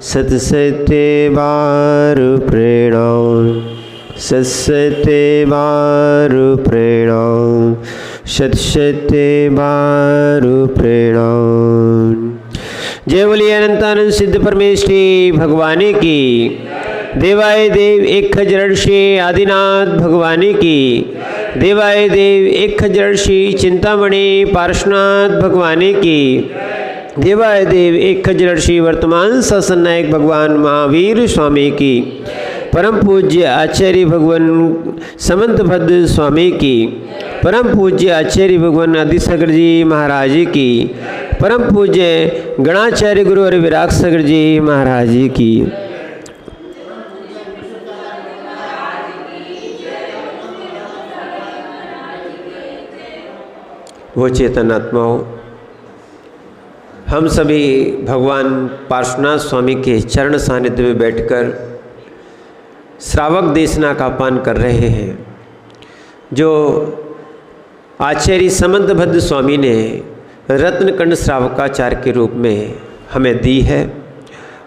सत्सत्य वारुप्रेण सत्सत्य वारुप्रेण सत्सत्य वारुप्रेण। जय बोलिए अनंतानंद सिद्ध परमेश्वरी भगवान की। देवाय देव एक खजर्षि आदिनाथ भगवान की। देवाय देव एक खजर्षि चिंतामणि पार्श्वनाथ भगवान की। देवाय देव एक खजर्षि वर्तमान शासन नायक भगवान महावीर स्वामी की। परम पूज्य आचार्य भगवान समंत भद्र स्वामी की। परम पूज्य आचार्य भगवान आदिसागर जी महाराज की। परम पूज्य गणाचार्य गुरु और विराग सागर जी महाराज की। वो चेतन आत्माओं, हम सभी भगवान पार्श्वनाथ स्वामी के चरण सानिध्य में बैठकर श्रावक देशना का पान कर रहे हैं, जो आचार्य समंत भद्र स्वामी ने रत्नकंड श्रावकाचार्य के रूप में हमें दी है।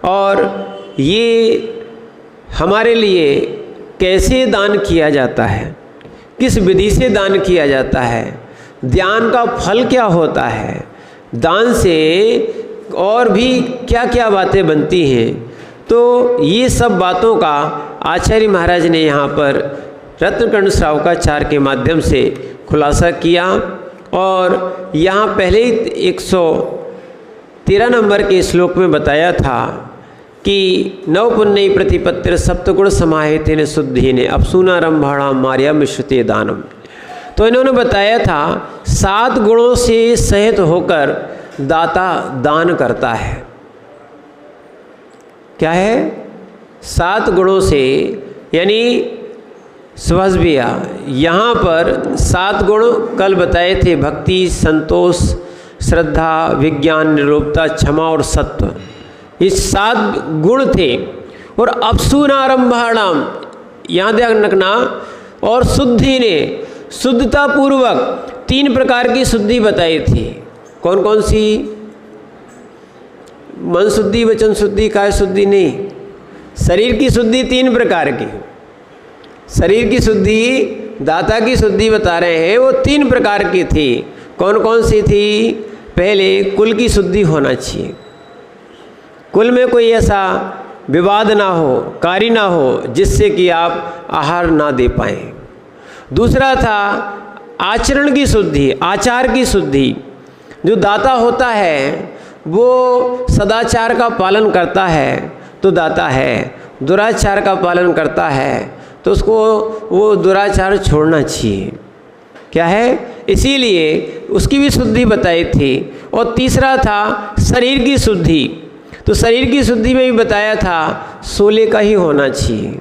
और ये हमारे लिए कैसे दान किया जाता है, किस विधि से दान किया जाता है, दान का फल क्या होता है, दान से और भी क्या क्या बातें बनती हैं, तो ये सब बातों का आचार्य महाराज ने यहाँ पर रत्नकंड श्रावकाचार्य के माध्यम से खुलासा किया। और यहाँ पहले ही 113 नंबर के श्लोक में बताया था कि नव पुण्य प्रतिपत्तिर सप्तगुण समाहितेन शुद्धिने अपसूनारंभाणां मार्या मिश्रते दानम। तो इन्होंने बताया था 7 गुणों से सहित होकर दाता दान करता है। क्या है? 7 गुणों से, यानी समझ भैया यहाँ पर 7 गुण कल बताए थे, भक्ति, संतोष, श्रद्धा, विज्ञान, निरूपता, क्षमा और सत्व, ये 7 गुण थे। और अपसूनारंभाणाम, यहाँ ध्यान रखना, और शुद्धि ने शुद्धता पूर्वक 3 प्रकार की शुद्धि बताई थी। कौन कौन सी? मन शुद्धि, वचन शुद्धि, काय शुद्धि नहीं, शरीर की शुद्धि 3 प्रकार की। शरीर की शुद्धि, दाता की शुद्धि बता रहे हैं, वो 3 प्रकार की थी। कौन कौन सी थी? पहले कुल की शुद्धि होना चाहिए, कुल में कोई ऐसा विवाद ना हो, कार्य ना हो जिससे कि आप आहार ना दे पाएँ। दूसरा था आचरण की शुद्धि, आचार की शुद्धि। जो दाता होता है वो सदाचार का पालन करता है तो दाता है, दुराचार का पालन करता है तो उसको वो दुराचार छोड़ना चाहिए। क्या है? इसीलिए उसकी भी शुद्धि बताई थी। और तीसरा था शरीर की शुद्धि। तो शरीर की शुद्धि में भी बताया था 16 का ही होना चाहिए।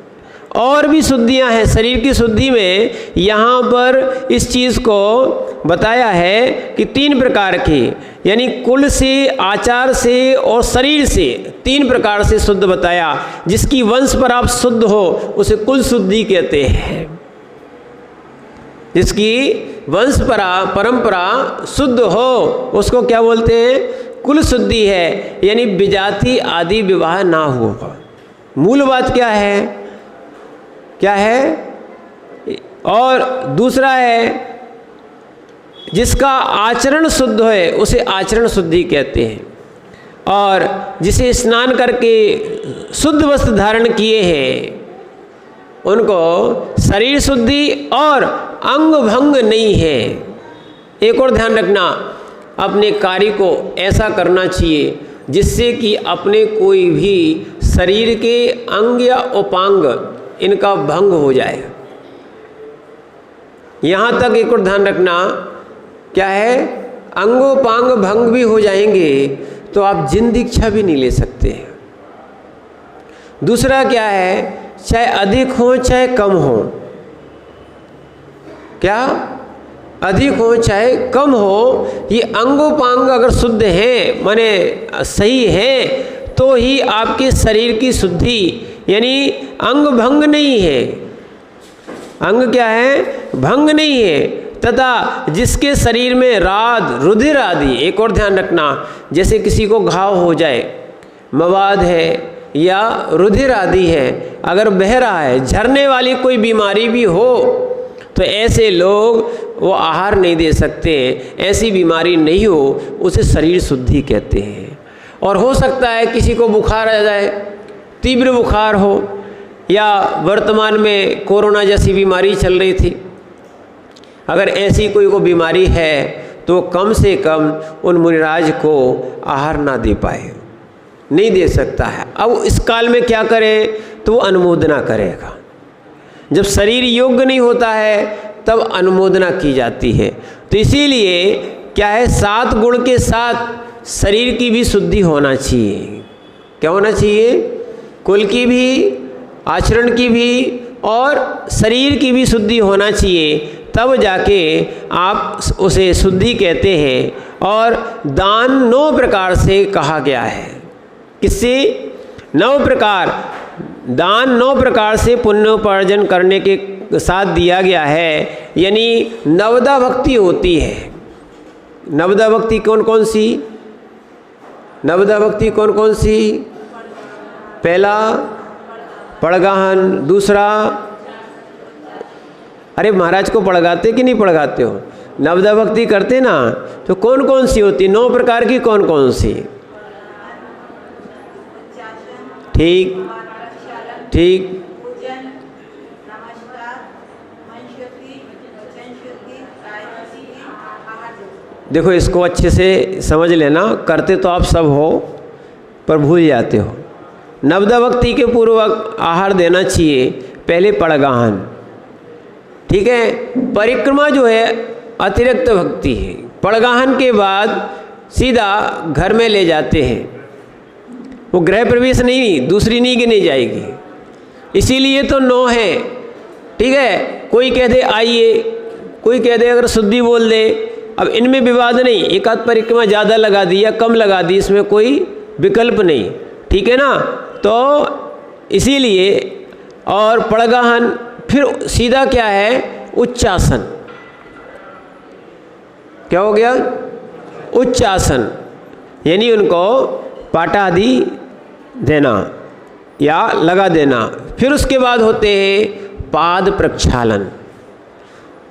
और भी शुद्धियां हैं शरीर की शुद्धि में, यहाँ पर इस चीज़ को बताया है कि 3 प्रकार की, यानी कुल से, आचार से और शरीर से 3 प्रकार से शुद्ध बताया। जिसकी वंश पर आप शुद्ध हो उसे कुल शुद्धि कहते हैं। जिसकी वंश परंपरा शुद्ध हो उसको क्या बोलते हैं? कुल शुद्धि है, यानी विजाति आदि विवाह ना हो। मूल बात क्या है? क्या है? और दूसरा है जिसका आचरण शुद्ध है उसे आचरण शुद्धि कहते हैं। और जिसे स्नान करके शुद्ध वस्त्र धारण किए हैं उनको शरीर शुद्धि और अंग भंग नहीं है। एक और ध्यान रखना, अपने कार्य को ऐसा करना चाहिए जिससे कि अपने कोई भी शरीर के अंग या उपांग इनका भंग हो जाए। यहाँ तक एक और ध्यान रखना, क्या है? अंगोपांग भंग भी हो जाएंगे तो आप जिन दीक्षा भी नहीं ले सकते। दूसरा क्या है? चाहे अधिक हो चाहे कम हो, क्या अधिक हो चाहे कम हो, ये अंगोपांग अगर शुद्ध है, माने सही है, तो ही आपके शरीर की शुद्धि, यानी अंग भंग नहीं है। अंग क्या है? भंग नहीं है। तथा जिसके शरीर में राद, रुधिर आदि, एक और ध्यान रखना, जैसे किसी को घाव हो जाए, मवाद है, या रुधिर आदि है अगर बह रहा है, झरने वाली कोई बीमारी भी हो, तो ऐसे लोग वो आहार नहीं दे सकते, ऐसी बीमारी नहीं हो, उसे शरीर शुद्धि कहते हैं। और हो सकता है किसी को बुखार आ जाए, तीव्र बुखार हो, या वर्तमान में कोरोना जैसी बीमारी चल रही थी, अगर ऐसी कोई को बीमारी है तो कम से कम उन मुनिराज को आहार ना दे पाए, नहीं दे सकता है। अब इस काल में क्या करे, तो वो अनुमोदना करेगा। जब शरीर योग्य नहीं होता है तब अनुमोदना की जाती है। तो इसीलिए क्या है, 7 गुण के साथ शरीर की भी शुद्धि होना चाहिए। क्या होना चाहिए? कुल की भी, आचरण की भी और शरीर की भी शुद्धि होना चाहिए, तब जाके आप उसे शुद्धि कहते हैं। और दान 9 प्रकार से कहा गया है। किससे? 9 प्रकार दान 9 प्रकार से पुण्योपार्जन करने के साथ दिया गया है। यानी नवदा भक्ति होती है। नवदा भक्ति कौन कौन सी? नवदा भक्ति कौन कौन सी? पहला पड़गाहन, दूसरा, अरे महाराज को पड़गाते कि नहीं पड़गाते हो? नवदा भक्ति करते ना, तो कौन कौन सी होती? 9 प्रकार की कौन कौन सी? ठीक ठीक, देखो इसको अच्छे से समझ लेना, करते तो आप सब हो पर भूल जाते हो। नवदा भक्ति के पूर्वक आहार देना चाहिए। पहले पड़गाहन, ठीक है। परिक्रमा जो है अतिरिक्त भक्ति है। पड़गाहन के बाद सीधा घर में ले जाते हैं, वो गृह प्रवेश नहीं, दूसरी नहीं गिनी जाएगी। इसीलिए तो 9 है, ठीक है। कोई कह दे आइए, कोई कह दे अगर शुद्धि बोल दे, अब इनमें विवाद नहीं। एक आध परिक्रमा ज़्यादा लगा दी या कम लगा दी, इसमें कोई विकल्प नहीं, ठीक है ना। तो इसीलिए, और पड़गाहन, फिर सीधा क्या है, उच्चासन। क्या हो गया? उच्चासन, यानी उनको पाटा आदि देना या लगा देना। फिर उसके बाद होते हैं पाद प्रक्षालन।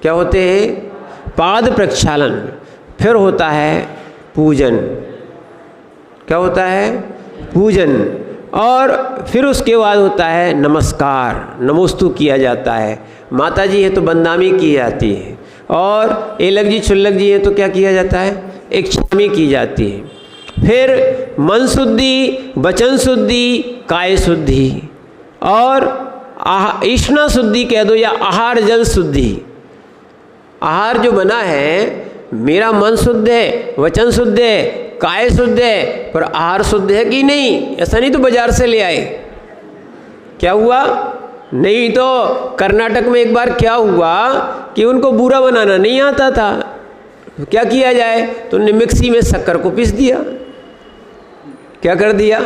क्या होते हैं? पाद प्रक्षालन। फिर होता है पूजन। क्या होता है? पूजन। और फिर उसके बाद होता है नमस्कार, नमोस्तु किया जाता है। माता जी है तो बंदामी की जाती है, और एलक जी छुल्लक जी है तो क्या किया जाता है? इक्षामी की जाती है। फिर मन शुद्धि, वचन शुद्धि, काय शुद्धि, और ईष्णा शुद्धि कह दो या आहार जल शुद्धि। आहार जो बना है, मेरा मन शुद्ध है, वचन शुद्ध है, काय शुद्ध है, पर आहार शुद्ध है कि नहीं? ऐसा नहीं तो बाजार से ले आए। क्या हुआ? नहीं तो कर्नाटक में एक बार क्या हुआ कि उनको बूरा बनाना नहीं आता था, तो क्या किया जाए, तो उन्होंने मिक्सी में शक्कर को पीस दिया। क्या कर दिया?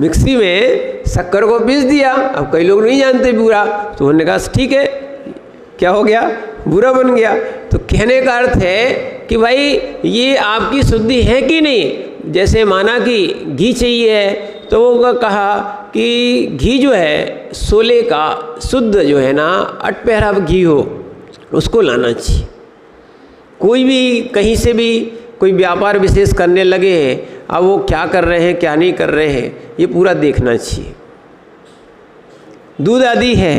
मिक्सी में शक्कर को पीस दिया। अब कई लोग नहीं जानते बूरा, तो उन्होंने कहा ठीक है, क्या हो गया? बुरा बन गया। तो कहने का अर्थ है कि भाई ये आपकी शुद्धि है कि नहीं। जैसे माना कि घी चाहिए है, तो वो कहा कि घी जो है सोले का शुद्ध जो है ना, अटपहरा घी हो, उसको लाना चाहिए। कोई भी कहीं से भी कोई व्यापार विशेष करने लगे हैं, अब वो क्या कर रहे हैं क्या नहीं कर रहे हैं, ये पूरा देखना चाहिए। दूध आदि है,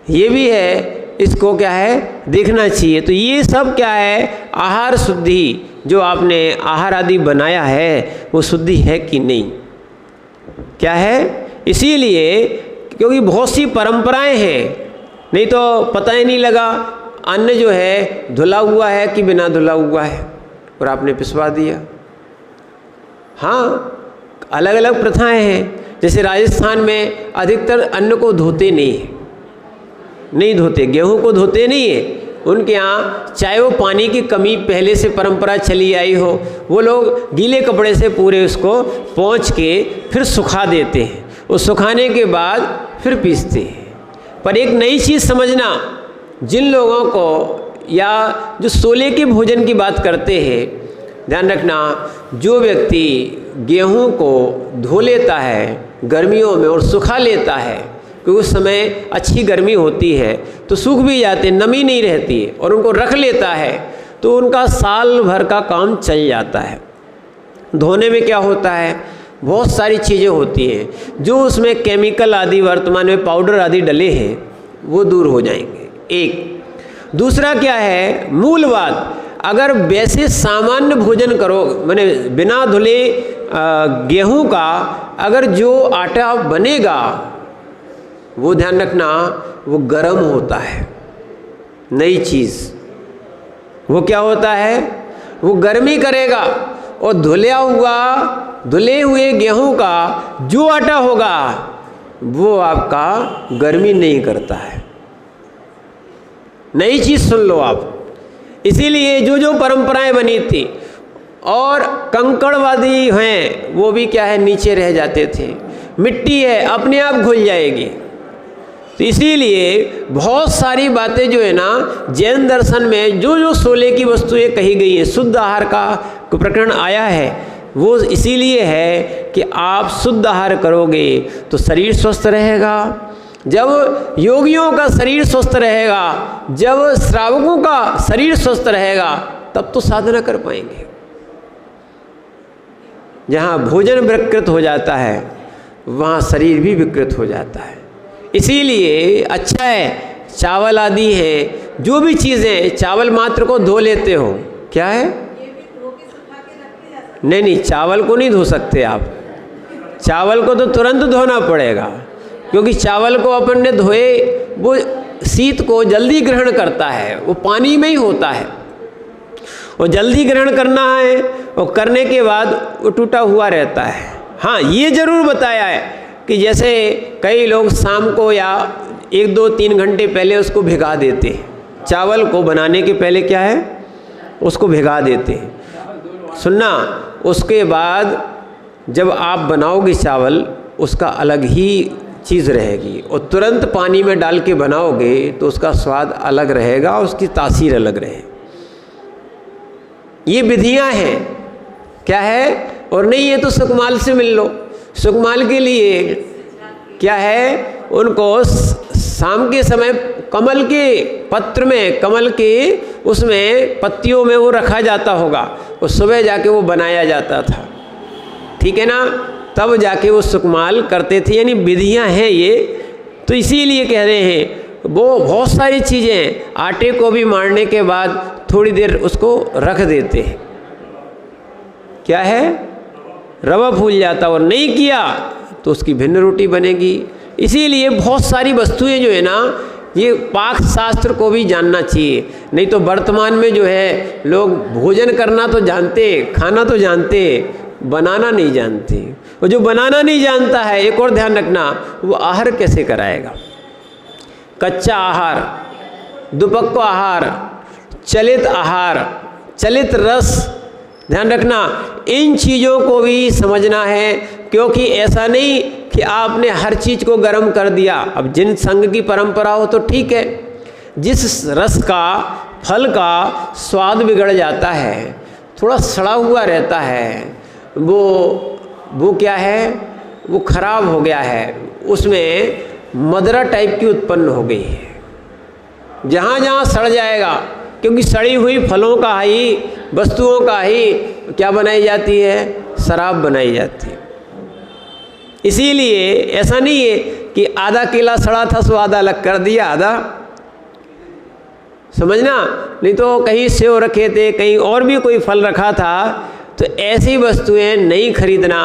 ये भी है, इसको क्या है देखना चाहिए। तो ये सब क्या है, आहार शुद्धि, जो आपने आहार आदि बनाया है वो शुद्धि है कि नहीं, क्या है। इसीलिए क्योंकि बहुत सी परंपराएं हैं, नहीं तो पता ही नहीं लगा अन्न जो है धुला हुआ है कि बिना धुला हुआ है, और आपने पिसवा दिया। हाँ, अलग अलग प्रथाएं हैं। जैसे राजस्थान में अधिकतर अन्न को धोते नहीं धोते, गेहूं को धोते नहीं है उनके यहाँ। चाहे वो पानी की कमी पहले से परंपरा चली आई हो, वो लोग गीले कपड़े से पूरे उसको पोंछ के फिर सुखा देते हैं। उस सुखाने के बाद फिर पीसते हैं। पर एक नई चीज़ समझना, जिन लोगों को या जो सोले के भोजन की बात करते हैं, ध्यान रखना, जो व्यक्ति गेहूं को धो लेता है गर्मियों में और सुखा लेता है, क्योंकि उस समय अच्छी गर्मी होती है तो सूख भी जाते, नमी नहीं रहती, और उनको रख लेता है तो उनका साल भर का काम चल जाता है। धोने में क्या होता है, बहुत सारी चीज़ें होती हैं, जो उसमें केमिकल आदि वर्तमान में पाउडर आदि डले हैं वो दूर हो जाएंगे। एक दूसरा क्या है, मूल बात, अगर वैसे सामान्य भोजन करो, माने बिना धुले गेहूं का अगर जो आटा बनेगा वो ध्यान रखना वो गर्म होता है। नई चीज़ वो क्या होता है, वो गर्मी करेगा, और धुले हुए गेहूं का जो आटा होगा वो आपका गर्मी नहीं करता है। नई चीज़ सुन लो आप। इसीलिए जो परंपराएं बनी थी और कंकड़वादी हैं वो भी क्या है, नीचे रह जाते थे। मिट्टी है अपने आप घुल जाएगी। तो इसीलिए बहुत सारी बातें जो है ना जैन दर्शन में जो 16 की वस्तुएं कही गई हैं, शुद्ध आहार का प्रकरण आया है, वो इसीलिए है कि आप शुद्ध आहार करोगे तो शरीर स्वस्थ रहेगा। जब योगियों का शरीर स्वस्थ रहेगा, जब श्रावकों का शरीर स्वस्थ रहेगा, तब तो साधना कर पाएंगे। जहाँ भोजन विकृत हो जाता है वहाँ शरीर भी विकृत हो जाता है। इसीलिए अच्छा है चावल आदि है, जो भी चीज़ें, चावल मात्र को धो लेते हो, क्या है, नहीं चावल को नहीं धो सकते आप। चावल को तो तुरंत धोना पड़ेगा, क्योंकि चावल को अपन ने धोए वो शीत को जल्दी ग्रहण करता है, वो पानी में ही होता है, वो जल्दी ग्रहण करना है, और करने के बाद वो टूटा हुआ रहता है। हाँ, ये ज़रूर बताया है कि जैसे कई लोग शाम को या 1, 2, 3 घंटे पहले उसको भिगा देते हैं। चावल को बनाने के पहले क्या है, उसको भिगा देते हैं। सुनना, उसके बाद जब आप बनाओगे चावल, उसका अलग ही चीज़ रहेगी, और तुरंत पानी में डाल के बनाओगे तो उसका स्वाद अलग रहेगा, उसकी तासीर अलग रहेगी। ये विधियां हैं, क्या है, और नहीं है तो सुकमाल से मिल लो। सुकमाल के लिए क्या है, उनको शाम के समय कमल के पत्र में, कमल के उसमें पत्तियों में वो रखा जाता होगा, और सुबह जाके वो बनाया जाता था, ठीक है ना, तब जाके वो सुकमाल करते थे। यानी विधियां हैं ये। तो इसीलिए कह रहे हैं वो बहुत सारी चीज़ें, आटे को भी मारने के बाद थोड़ी देर उसको रख देते हैं, क्या है, रवा फूल जाता, और नहीं किया तो उसकी भिन्न रोटी बनेगी। इसीलिए बहुत सारी वस्तुएं जो है ना, ये पाक शास्त्र को भी जानना चाहिए। नहीं तो वर्तमान में जो है लोग भोजन करना तो जानते, खाना तो जानते, बनाना नहीं जानते। और जो बनाना नहीं जानता है, एक और ध्यान रखना, वो आहार कैसे कराएगा। कच्चा आहार, दुपक्को आहार, चलित आहार, चलित रस, ध्यान रखना, इन चीज़ों को भी समझना है। क्योंकि ऐसा नहीं कि आपने हर चीज़ को गर्म कर दिया। अब जिन संघ की परंपरा हो तो ठीक है, जिस रस का, फल का स्वाद बिगड़ जाता है, थोड़ा सड़ा हुआ रहता है, वो क्या है, वो खराब हो गया है, उसमें मदरा टाइप की उत्पन्न हो गई है। जहाँ जहाँ सड़ जाएगा, क्योंकि सड़ी हुई फलों का ही, वस्तुओं का ही क्या बनाई जाती है, शराब बनाई जाती है। इसीलिए ऐसा नहीं है कि आधा केला सड़ा था सो आधा अलग कर दिया, आधा, समझना। नहीं तो कहीं सेव रखे थे, कहीं और भी कोई फल रखा था, तो ऐसी वस्तुएं नहीं खरीदना,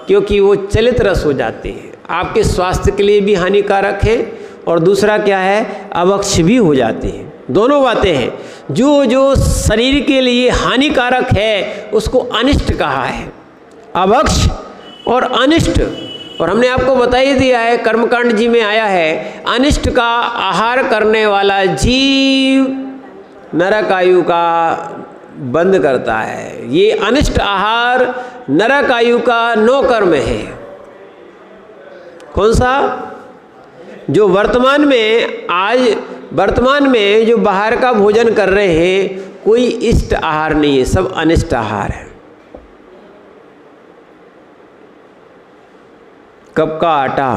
क्योंकि वो चलित रस हो जाते हैं, आपके स्वास्थ्य के लिए भी हानिकारक है, और दूसरा क्या है, अभक्ष भी हो जाते हैं। दोनों बातें हैं। जो शरीर के लिए हानिकारक है उसको अनिष्ट कहा है, अभक्ष और अनिष्ट। और हमने आपको बता ही दिया है, कर्मकांड जी में आया है, अनिष्ट का आहार करने वाला जीव नरक आयु का बंद करता है। ये अनिष्ट आहार नरक आयु का 9 कर्म है। कौन सा? जो वर्तमान में जो बाहर का भोजन कर रहे हैं, कोई इष्ट आहार नहीं है, सब अनिष्ट आहार है। कप का आटा,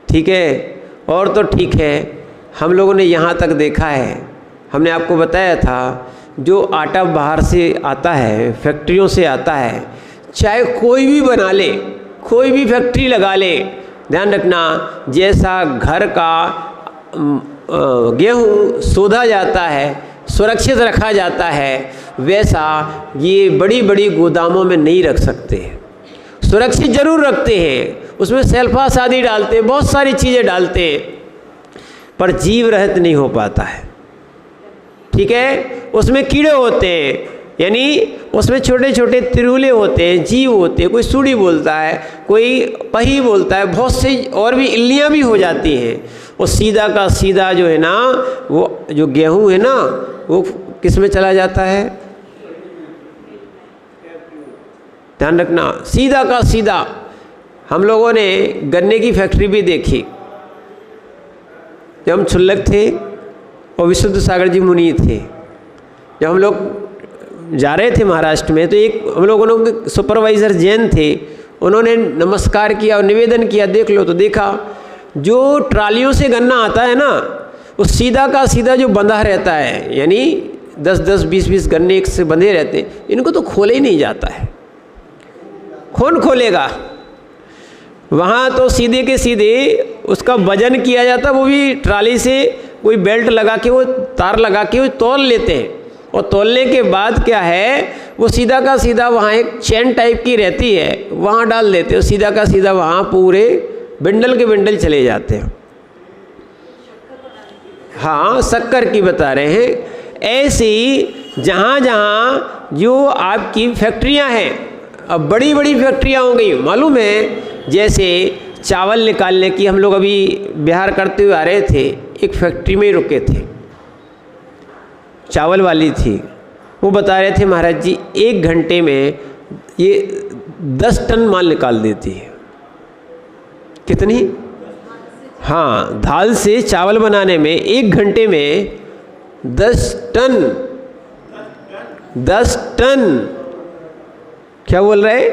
ठीक है। और तो ठीक है, हम लोगों ने यहाँ तक देखा है, हमने आपको बताया था जो आटा बाहर से आता है, फैक्ट्रियों से आता है, चाहे कोई भी बना ले, कोई भी फैक्ट्री लगा ले, ध्यान रखना जैसा घर का गेहूँ सोधा जाता है, सुरक्षित रखा जाता है, वैसा ये बड़ी बड़ी गोदामों में नहीं रख सकते। सुरक्षित जरूर रखते हैं, उसमें सेल्फास आदि डालते हैं, बहुत सारी चीज़ें डालते हैं, पर जीव रहित नहीं हो पाता है, ठीक है। उसमें कीड़े होते हैं, यानी उसमें छोटे छोटे तिरुले होते हैं, जीव होते हैं, कोई सूड़ी बोलता है, कोई पही बोलता है, बहुत सी और भी इल्लियाँ भी हो जाती हैं। वो सीधा का सीधा जो है ना, वो जो गेहूँ है ना, वो किस में चला जाता है, ध्यान रखना, सीधा का सीधा। हम लोगों ने गन्ने की फैक्ट्री भी देखी जब हम क्षुल्लक थे और विशुद्ध सागर जी मुनि थे। जब हम लोग जा रहे थे महाराष्ट्र में, तो एक हम लोगों के सुपरवाइज़र जैन थे, उन्होंने नमस्कार किया और निवेदन किया, देख लो। तो देखा जो ट्रालियों से गन्ना आता है ना, वो सीधा का सीधा जो बंधा रहता है, यानी 10-10, 20-20 गन्ने एक से बंधे रहते हैं, इनको तो खोले ही नहीं जाता है। कौन खोलेगा? वहाँ तो सीधे के सीधे उसका वजन किया जाता, वो भी ट्राली से कोई बेल्ट लगा के, वो तार लगा के वो तौल लेते हैं, और तौलने के बाद क्या है, वो सीधा का सीधा वहाँ एक चैन टाइप की रहती है, वहाँ डाल देते हो, सीधा का सीधा वहाँ पूरे बिंडल के बिंडल चले जाते हैं। हाँ, शक्कर की बता रहे हैं। ऐसी जहाँ जहाँ जो आपकी फैक्ट्रियाँ हैं, अब बड़ी बड़ी फैक्ट्रियाँ हो गई, मालूम है, जैसे चावल निकालने की, हम लोग अभी बिहार करते हुए आ रहे थे, एक फैक्ट्री में ही रुके थे, चावल वाली थी, वो बता रहे थे महाराज जी 1 घंटे में ये 10 टन माल निकाल देती है। कितनी? हाँ, दाल से चावल बनाने में 1 घंटे में 10 टन। 10 टन क्या बोल रहे?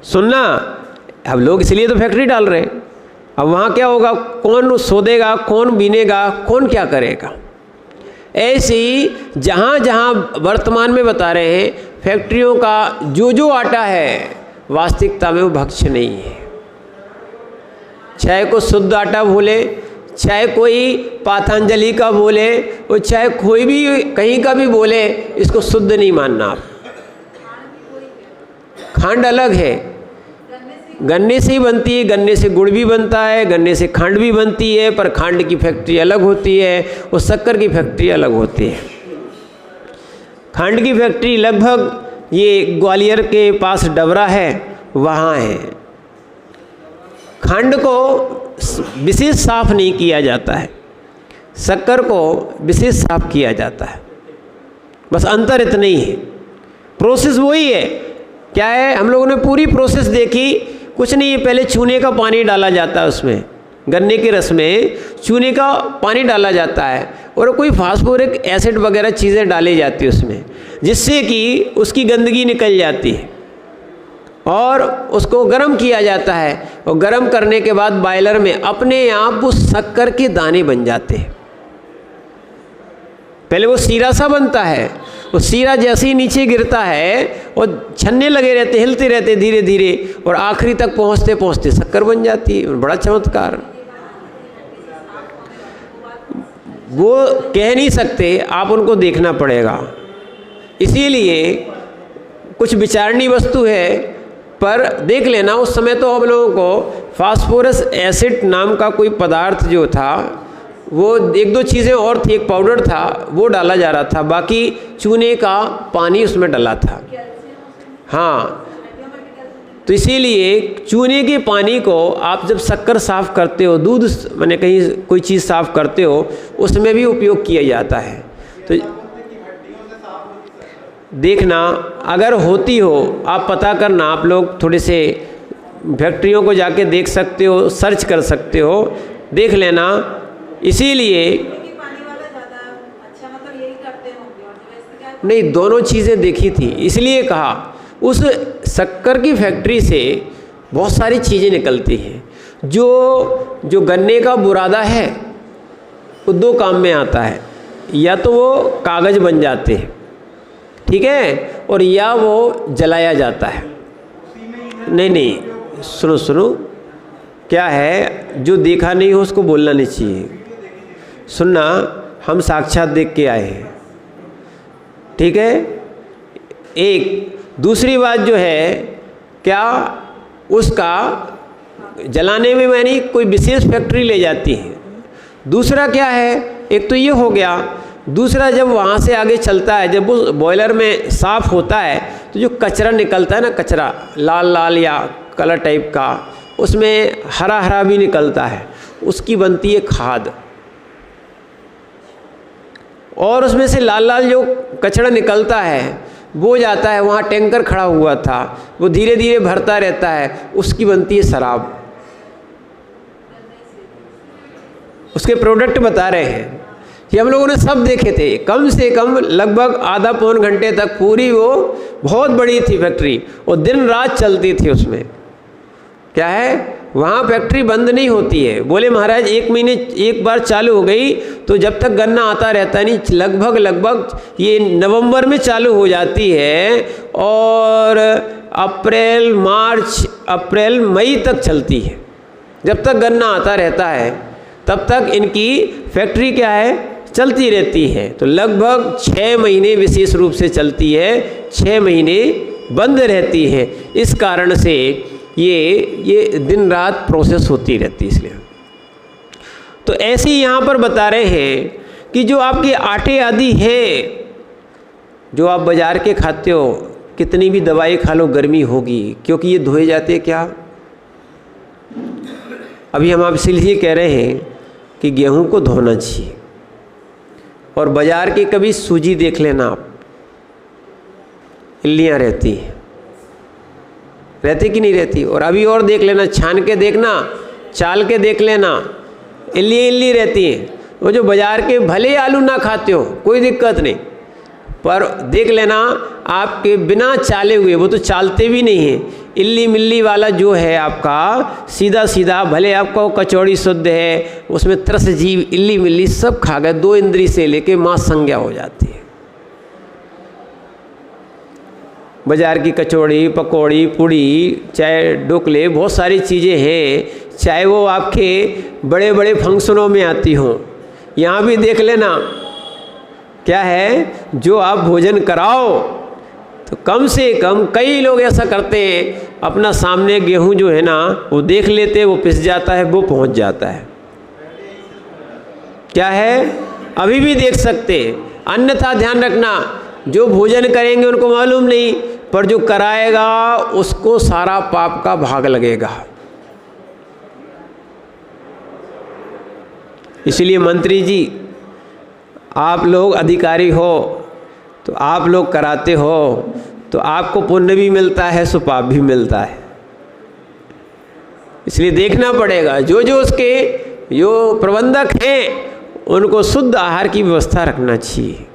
सुनना, अब लोग इसलिए तो फैक्ट्री डाल रहे हैं। अब वहाँ क्या होगा, कौन सोधेगा, कौन बीनेगा, कौन क्या करेगा। ऐसे ही जहाँ जहाँ वर्तमान में बता रहे हैं, फैक्ट्रियों का जो आटा है, वास्तविकता में वो भक्ष्य नहीं है। चाहे कोई शुद्ध आटा बोले, चाहे कोई पातंजलि का बोले, और चाहे कोई भी कहीं का भी बोले, इसको शुद्ध नहीं मानना आप। खांड अलग है, गन्ने से ही बनती है, गन्ने से गुड़ भी बनता है, गन्ने से खांड भी बनती है, पर खांड की फैक्ट्री अलग होती है और शक्कर की फैक्ट्री अलग होती है। खांड की फैक्ट्री लगभग ये ग्वालियर के पास डबरा है, वहाँ है। खांड को विशेष साफ नहीं किया जाता है, शक्कर को विशेष साफ किया जाता है, बस अंतर इतना ही है। प्रोसेस वही है। क्या है, हम लोगों ने पूरी प्रोसेस देखी, कुछ नहीं है। पहले चूने का पानी डाला जाता है, उसमें गन्ने के रस में चूने का पानी डाला जाता है, और कोई फास्फोरिक एसिड वगैरह चीज़ें डाली जाती है उसमें, जिससे कि उसकी गंदगी निकल जाती है, और उसको गर्म किया जाता है। और गर्म करने के बाद बॉयलर में अपने आप वो शक्कर के दाने बन जाते हैं। पहले वो सीरा सा बनता है, वो सीरा जैसे ही नीचे गिरता है और छन्ने लगे रहते, हिलते रहते धीरे धीरे, और आखिरी तक पहुँचते पहुँचते शक्कर बन जाती है। बड़ा चमत्कार, वो कह नहीं सकते, आप उनको देखना पड़ेगा। इसीलिए कुछ विचारणीय वस्तु है, पर देख लेना। उस समय तो हम लोगों को फास्फोरस एसिड नाम का कोई पदार्थ जो था, वो 1-2 चीज़ें और थी, एक पाउडर था, वो डाला जा रहा था, बाकी चूने का पानी उसमें डला था। हाँ, तो इसीलिए चूने के पानी को आप जब शक्कर साफ़ करते हो, दूध माने कहीं कोई चीज़ साफ़ करते हो, उसमें भी उपयोग किया जाता है। तो देखना, अगर होती हो आप पता करना, आप लोग थोड़े से फैक्ट्रियों को जाके देख सकते हो, सर्च कर सकते हो, देख लेना। इसीलिए नहीं, दोनों चीज़ें देखी थी, इसलिए कहा उस शक्कर की फैक्ट्री से बहुत सारी चीज़ें निकलती हैं। जो गन्ने का बुरादा है वो दो काम में आता है, या तो वो कागज़ बन जाते हैं, ठीक है, और या वो जलाया जाता है। नहीं, सुनो, क्या है, जो देखा नहीं हो उसको बोलना नहीं चाहिए। सुनना, हम साक्षात देख के आए हैं, ठीक है। एक दूसरी बात जो है, क्या उसका जलाने में यानी कोई विशेष फैक्ट्री ले जाती है। दूसरा क्या है, एक तो ये हो गया, दूसरा जब वहाँ से आगे चलता है, जब वो बॉयलर में साफ़ होता है तो जो कचरा निकलता है ना, कचरा लाल या कलर टाइप का, उसमें हरा भी निकलता है, उसकी बनती है खाद। और उसमें से लाल जो कचरा निकलता है वो जाता है, वहाँ टैंकर खड़ा हुआ था, वो धीरे धीरे भरता रहता है, उसकी बनती है शराब। उसके प्रोडक्ट बता रहे हैं कि हम लोगों ने सब देखे थे। कम से कम लगभग आधा पौन घंटे तक पूरी वो बहुत बड़ी थी फैक्ट्री, और दिन रात चलती थी। उसमें क्या है, वहाँ फैक्ट्री बंद नहीं होती है। बोले महाराज 1 महीने एक बार चालू हो गई तो जब तक गन्ना आता रहता नहीं, लगभग ये नवंबर में चालू हो जाती है और अप्रैल मई तक चलती है। जब तक गन्ना आता रहता है तब तक इनकी फैक्ट्री क्या है, चलती रहती है। तो लगभग 6 महीने विशेष रूप से चलती है, 6 महीने बंद रहती है। इस कारण से ये दिन रात प्रोसेस होती रहती है। इसलिए तो ऐसे ही यहाँ पर बता रहे हैं कि जो आपके आटे आदि है, जो आप बाज़ार के खाते हो, कितनी भी दवाई खा लो गर्मी होगी, क्योंकि ये धोए जाते क्या। अभी हम आप इसलिए कह रहे हैं कि गेहूं को धोना चाहिए। और बाज़ार की कभी सूजी देख लेना आप, इल्लियाँ रहती कि नहीं रहती। और अभी और देख लेना, छान के देखना, चाल के देख लेना, इल्ली रहती हैं। वो जो बाज़ार के भले आलू ना खाते हो कोई दिक्कत नहीं, पर देख लेना आपके बिना चाले हुए, वो तो चालते भी नहीं हैं, इल्ली मिल्ली वाला जो है आपका सीधा भले आपका वो कचौड़ी शुद्ध है, उसमें त्रस जीव इल्ली मिल्ली सब खा गए, 2 इंद्री से लेके मांस संज्ञा हो जाती है। बाज़ार की कचौड़ी, पकौड़ी, पूड़ी, चाहे ढोकले, बहुत सारी चीज़ें हैं, चाहे वो आपके बड़े बड़े फंक्शनों में आती हों। यहाँ भी देख लेना क्या है, जो आप भोजन कराओ तो कम से कम, कई लोग ऐसा करते हैं, अपना सामने गेहूं जो है ना वो देख लेते, वो पिस जाता है, वो पहुंच जाता है। क्या है, अभी भी देख सकते हैं। अन्यथा ध्यान रखना, जो भोजन करेंगे उनको मालूम नहीं, पर जो कराएगा उसको सारा पाप का भाग लगेगा। इसलिए मंत्री जी, आप लोग अधिकारी हो तो आप लोग कराते हो तो आपको पुण्य भी मिलता है, सुपाप भी मिलता है। इसलिए देखना पड़ेगा, जो उसके जो प्रबंधक हैं उनको शुद्ध आहार की व्यवस्था रखना चाहिए।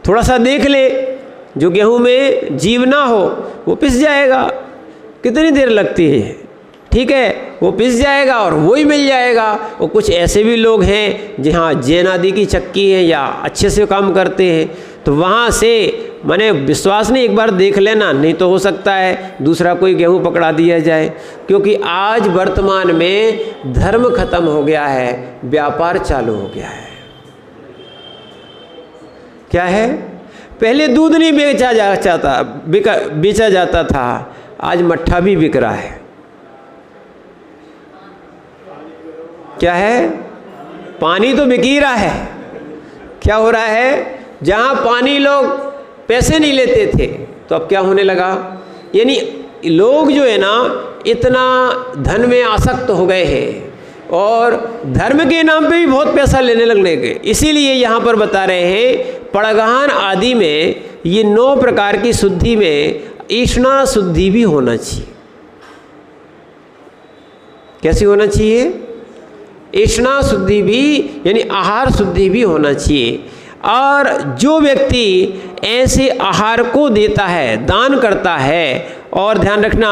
थोड़ा सा देख ले, जो गेहूं में जीव ना हो वो पिस जाएगा, कितनी देर लगती है, ठीक है, वो पिस जाएगा और वो ही मिल जाएगा। और कुछ ऐसे भी लोग हैं जहाँ जैन आदि की चक्की है या अच्छे से काम करते हैं, तो वहाँ से मैंने विश्वास नहीं, एक बार देख लेना, नहीं तो हो सकता है दूसरा कोई गेहूं पकड़ा दिया जाए। क्योंकि आज वर्तमान में धर्म खत्म हो गया है, व्यापार चालू हो गया है। क्या है, पहले दूध नहीं बेचा जाता था, आज मट्ठा भी बिक रहा है। क्या है, पानी तो बिक ही रहा है। क्या हो रहा है, जहाँ पानी लोग पैसे नहीं लेते थे तो अब क्या होने लगा, यानी लोग जो है ना इतना धन में आसक्त हो गए हैं और धर्म के नाम पे भी बहुत पैसा लेने लगने गए। इसीलिए यहाँ पर बता रहे हैं, पड़गहान आदि में ये 9 प्रकार की शुद्धि में ईष्णा शुद्धि भी होना चाहिए। कैसी होना चाहिए, ईष्णा शुद्धि भी, यानी आहार शुद्धि भी होना चाहिए। और जो व्यक्ति ऐसे आहार को देता है, दान करता है, और ध्यान रखना,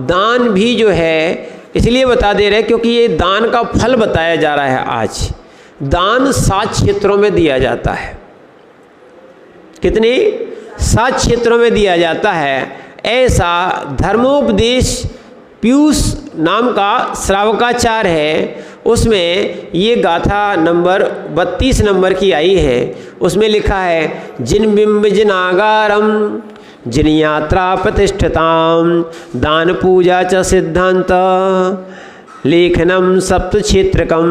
दान भी जो है इसलिए बता दे रहे क्योंकि ये दान का फल बताया जा रहा है। आज दान 7 क्षेत्रों में दिया जाता है। कितने? 7 क्षेत्रों में दिया जाता है। ऐसा धर्मोपदेश पीयूष नाम का श्रावकाचार है, उसमें ये गाथा नंबर 32 नंबर की आई है। उसमें लिखा है, जिन बिंब जिनागारम जिन यात्रा प्रतिष्ठताम दान पूजा च सिद्धांत लेखनम सप्त क्षेत्रकम।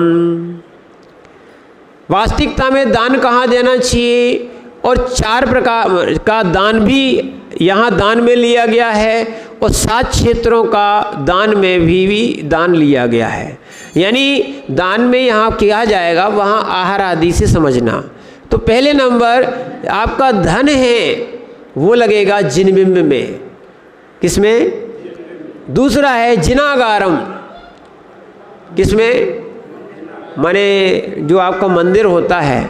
वास्तविकता में दान कहाँ देना चाहिए, और 4 प्रकार का दान भी यहाँ दान में लिया गया है, और 7 क्षेत्रों का दान में भी दान लिया गया है। यानी दान में यहाँ किया जाएगा, वहाँ आहार आदि से समझना। तो पहले नंबर आपका धन है वो लगेगा जिनबिंब में। किसमें? दूसरा है जिनागारम। किसमें? माने जो आपका मंदिर होता है,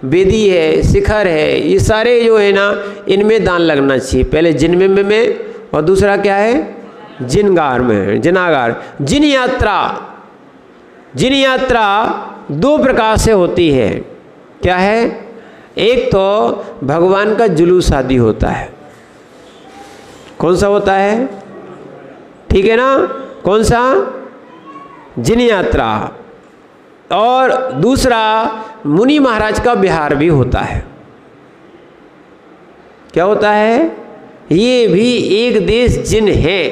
वेदी है, शिखर है, ये सारे जो है ना, इनमें दान लगना चाहिए। पहले जिनबिंब में, और दूसरा क्या है? जिनगार में, जिनागार। जिन यात्रा, जिन यात्रा 2 प्रकार से होती है। क्या है? एक तो भगवान का जुलूस आदि होता है। कौन सा होता है? ठीक है ना? कौन सा? जिन यात्रा। और दूसरा मुनि महाराज का विहार भी होता है। क्या होता है? ये भी एक देश जिन है।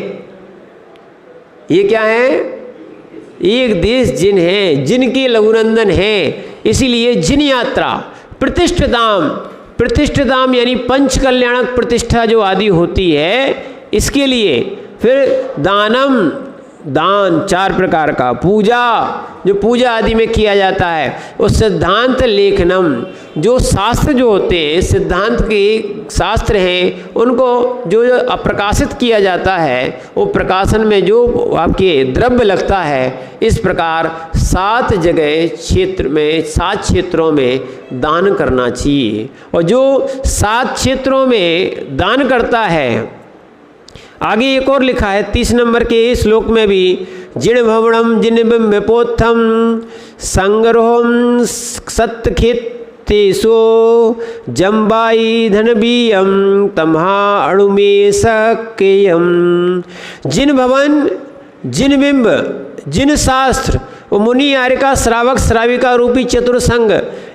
ये क्या है? एक देश जिन है, जिनके लघुनंदन है, इसीलिए जिन यात्रा। प्रतिष्ठिताम, प्रतिष्ठिताम यानी पंच कल्याणक प्रतिष्ठा जो आदि होती है, इसके लिए। फिर दानम, दान 4 प्रकार का। पूजा, जो पूजा आदि में किया जाता है। और सिद्धांत लेखनम, जो शास्त्र जो होते हैं, सिद्धांत के शास्त्र हैं, उनको जो प्रकाशित किया जाता है, वो प्रकाशन में जो आपके द्रव्य लगता है। इस प्रकार 7 जगह क्षेत्र में, 7 क्षेत्रों में दान करना चाहिए। और जो 7 क्षेत्रों में दान करता है, आगे एक और लिखा है 30 नंबर के श्लोक में भी, जिण भवणम जिन बिंबपोत्थम संग्रहोम सत्खेतेसो जम्बाई धनबीयम तम्हा अणुमे सकेयम। जिन भवन, जिन बिंब, जिन शास्त्र, वो मुनि आर्यका श्रावक श्राविका रूपी चतुर्संग,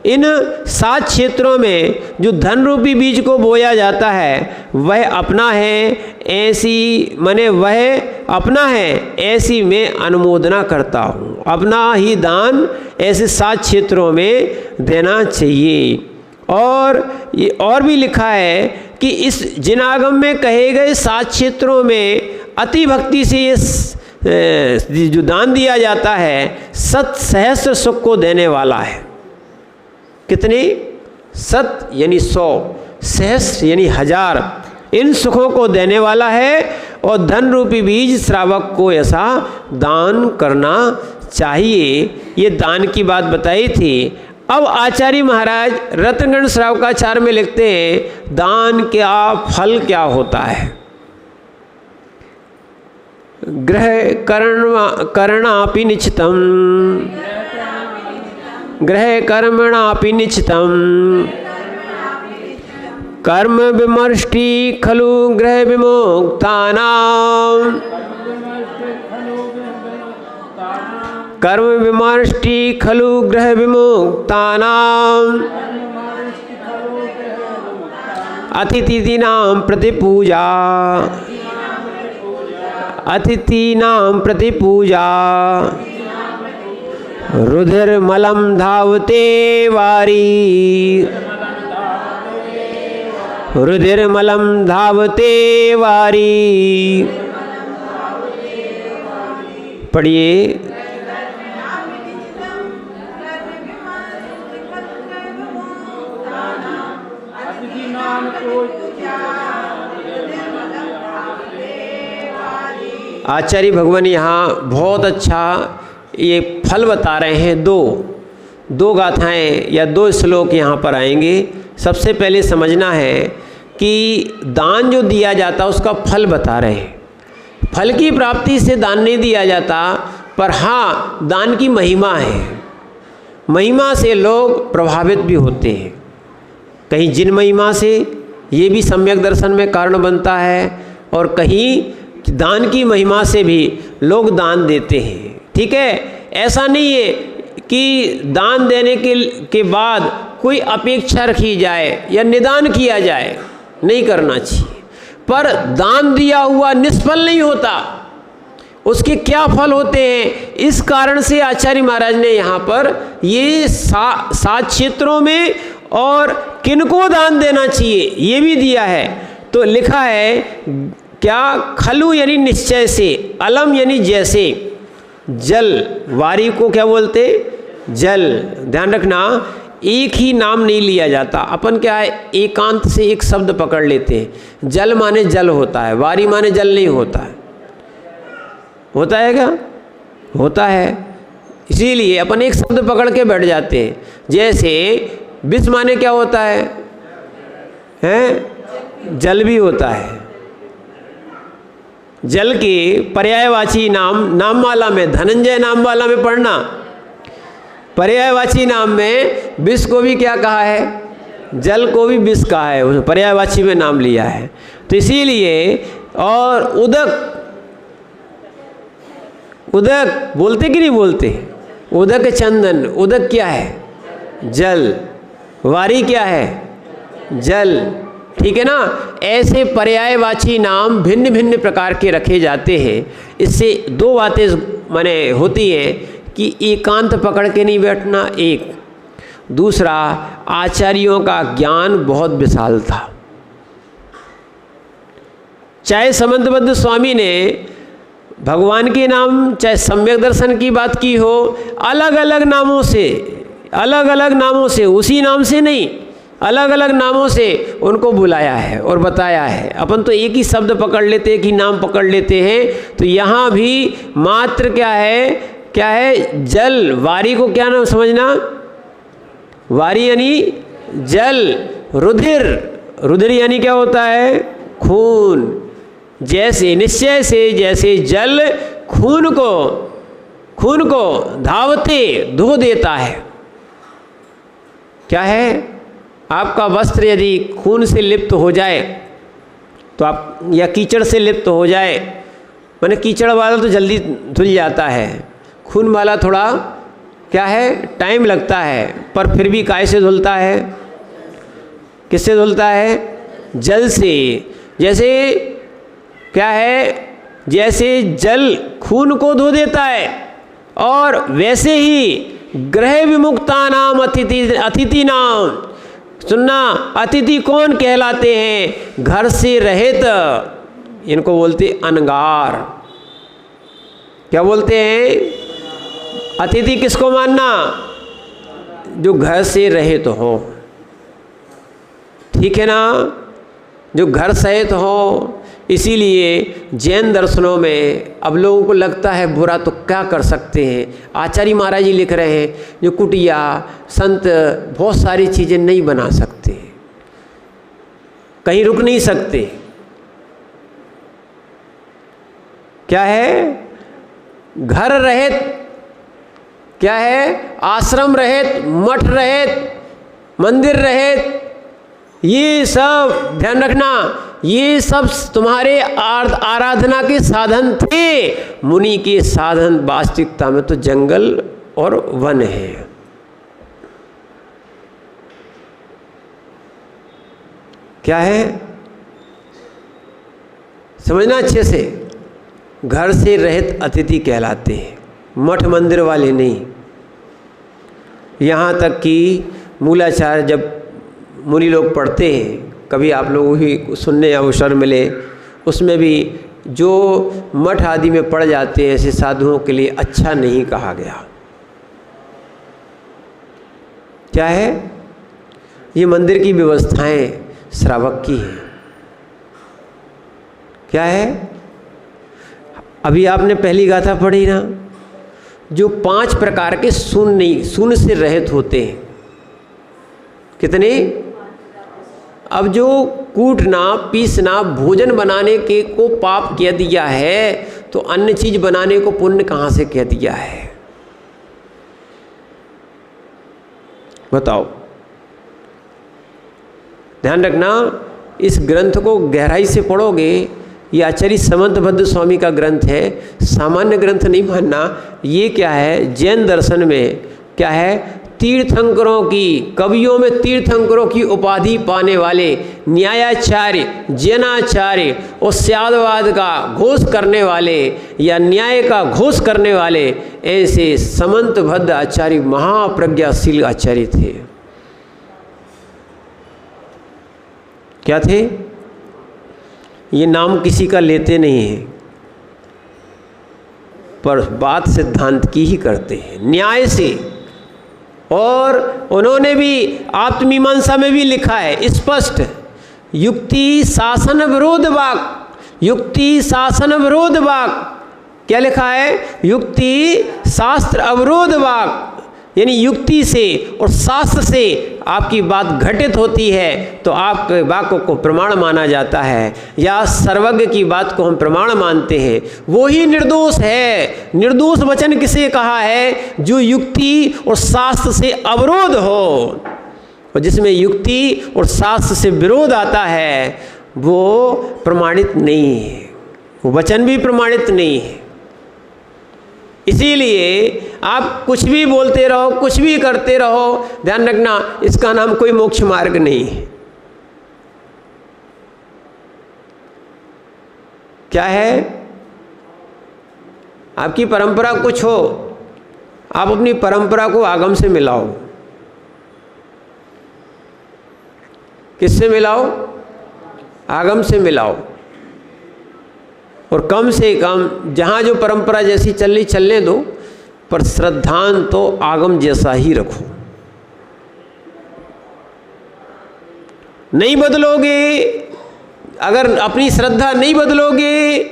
इन 7 क्षेत्रों में जो धन रूपी बीज को बोया जाता है, वह अपना है ऐसी, माने वह अपना है ऐसी मैं अनुमोदना करता हूँ। अपना ही दान ऐसे 7 क्षेत्रों में देना चाहिए। और ये और भी लिखा है कि इस जिनागम में कहे गए 7 क्षेत्रों में अति भक्ति से ये जो दान दिया जाता है, 7 सहस्र सुख को देने वाला है। कितने? 7 यानी 100, सहस्र यानी 1000, इन सुखों को देने वाला है। और धन रूपी बीज श्रावक को ऐसा दान करना चाहिए। ये दान की बात बताई थी। अब आचार्य महाराज रत्नगण श्रावकाचार में लिखते हैं, दान क्या फल क्या होता है। ग्रह करणापि निश्चितम, ग्रह कर्मणापि निश्चितम, कर्म विमर्ष्टि खलु ग्रह विमुक्तानां, कर्म विमर्ष्टि खलु ग्रह विमुक्तानां, अतिथिनां प्रतिपूजा, अतिथीनां प्रतिपूजा, रुधिर्मलं धावते वारी, रुधिर्मलं धावते वारी। पढ़िए। आचार्य भगवान यहाँ बहुत अच्छा ये फल बता रहे हैं। दो गाथाएं या 2 श्लोक यहाँ पर आएंगे। सबसे पहले समझना है कि दान जो दिया जाता है उसका फल बता रहे हैं। फल की प्राप्ति से दान नहीं दिया जाता, पर हाँ दान की महिमा है, महिमा से लोग प्रभावित भी होते हैं। कहीं जिन महिमा से ये भी सम्यक दर्शन में कारण बनता है, और कहीं दान की महिमा से भी लोग दान देते हैं। ठीक है, ऐसा नहीं है कि दान देने के बाद कोई अपेक्षा रखी जाए या निदान किया जाए, नहीं करना चाहिए। पर दान दिया हुआ निष्फल नहीं होता, उसके क्या फल होते हैं, इस कारण से आचार्य महाराज ने यहाँ पर ये 7 क्षेत्रों में और किनको दान देना चाहिए ये भी दिया है। तो लिखा है क्या, खलु यानी निश्चय से, अलम यानी जैसे, जल, वारी को क्या बोलते, जल। ध्यान रखना, एक ही नाम नहीं लिया जाता। अपन क्या है, एकांत से एक शब्द पकड़ लेते हैं। जल माने जल होता है, वारी माने जल नहीं होता है। होता है क्या? होता है। इसीलिए अपन एक शब्द पकड़ के बैठ जाते हैं। जैसे विष माने क्या होता है? हैं? जल भी होता है। जल के पर्यायवाची नाममाला में, धनंजय नाममाला में पढ़ना, पर्यायवाची नाम में विष को भी क्या कहा है? जल को भी विष कहा है, उस पर्यायवाची में नाम लिया है। तो इसीलिए, और उदक, उदक बोलते कि नहीं बोलते? उदक चंदन, उदक क्या है? जल। वारी क्या है? जल। ठीक है ना? ऐसे पर्यायवाची नाम भिन्न भिन्न प्रकार के रखे जाते हैं। इससे 2 बातें माने होती हैं कि एकांत पकड़ के नहीं बैठना, एक, दूसरा आचार्यों का ज्ञान बहुत विशाल था। चाहे समंतबद्ध स्वामी ने भगवान के नाम, चाहे सम्यक दर्शन की बात की हो, अलग अलग नामों से, उसी नाम से नहीं, अलग अलग नामों से उनको बुलाया है और बताया है। अपन तो एक ही शब्द पकड़ लेते हैं, कि नाम पकड़ लेते हैं। तो यहाँ भी मात्र क्या है, क्या है? जल। वारी को क्या नाम समझना? वारी यानी जल। रुधिर, रुधिर यानी क्या होता है? खून। जैसे निश्चय से, जैसे जल खून को धावते धो देता है। क्या है? आपका वस्त्र यदि खून से लिप्त हो जाए तो आप, या कीचड़ से लिप्त हो जाए, माने कीचड़ वाला तो जल्दी धुल जाता है, खून वाला थोड़ा क्या है, टाइम लगता है, पर फिर भी काय से धुलता है? किससे धुलता है? जल से। जैसे क्या है, जैसे जल खून को धो देता है, और वैसे ही ग्रह विमुक्ता नाम अतिथि नाम, सुनना, अतिथि कौन कहलाते हैं? घर से रहित, इनको बोलते अनगार। क्या बोलते हैं? अतिथि किसको मानना? जो घर से रहित हो। ठीक है ना? जो घर सहित हो। इसीलिए जैन दर्शनों में अब लोगों को लगता है बुरा, तो क्या कर सकते हैं? आचार्य महाराज जी लिख रहे हैं, जो कुटिया संत बहुत सारी चीज़ें नहीं बना सकते, कहीं रुक नहीं सकते। क्या है? घर रहित, क्या है? आश्रम रहित, मठ रहित, मंदिर रहित, ये सब ध्यान रखना, ये सब तुम्हारे आराधना के साधन थे। मुनि के साधन वास्तविकता में तो जंगल और वन है। क्या है? समझना अच्छे से। घर से रहित अतिथि कहलाते हैं, मठ मंदिर वाले नहीं। यहाँ तक कि मूलाचार जब मुनि लोग पढ़ते हैं, कभी आप लोगों ही सुनने अवसर मिले, उसमें भी जो मठ आदि में पड़ जाते हैं ऐसे साधुओं के लिए अच्छा नहीं कहा गया। क्या है? ये मंदिर की व्यवस्थाएं श्रावक की हैं। क्या है? अभी आपने पहली गाथा पढ़ी ना, जो 5 प्रकार के शून्य से रहित होते हैं। कितने? अब जो कूटना पीसना भोजन बनाने के को पाप कह दिया है, तो अन्य चीज बनाने को पुण्य कहाँ से कह दिया है? बताओ। ध्यान रखना, इस ग्रंथ को गहराई से पढ़ोगे। ये आचार्य समंतभद्र स्वामी का ग्रंथ है, सामान्य ग्रंथ नहीं मानना। ये क्या है, जैन दर्शन में क्या है, तीर्थंकरों की, कवियों में तीर्थंकरों की उपाधि पाने वाले न्यायाचार्य, जैनाचार्य और स्यादवाद का घोष करने वाले या न्याय का घोष करने वाले ऐसे समंतभद्र आचार्य महाप्रज्ञाशील आचार्य थे। क्या थे? ये नाम किसी का लेते नहीं हैं, पर बात सिद्धांत की ही करते हैं, न्याय से। और उन्होंने भी आत्ममीमांसा में भी लिखा है स्पष्ट, युक्ति शासन विरोध वाक, युक्ति शासन विरोध वाक। क्या लिखा है? युक्ति शास्त्र अवरोध वाक, यानी युक्ति से और शास्त्र से आपकी बात घटित होती है तो आपके वाक्य को प्रमाण माना जाता है, या सर्वज्ञ की बात को हम प्रमाण मानते हैं, वो ही निर्दोष है। निर्दोष वचन किसे कहा है? जो युक्ति और शास्त्र से अवरोध हो, और जिसमें युक्ति और शास्त्र से विरोध आता है वो प्रमाणित नहीं है, वो वचन भी प्रमाणित नहीं है। इसीलिए आप कुछ भी बोलते रहो, कुछ भी करते रहो, ध्यान रखना इसका नाम कोई मोक्ष मार्ग नहीं है। क्या है? आपकी परंपरा कुछ हो, आप अपनी परंपरा को आगम से मिलाओ। किससे मिलाओ? आगम से मिलाओ। और कम से कम जहाँ जो परंपरा जैसी चल रही चलने दो, पर श्रद्धांत तो आगम जैसा ही रखो। नहीं बदलोगे, अगर अपनी श्रद्धा नहीं बदलोगे,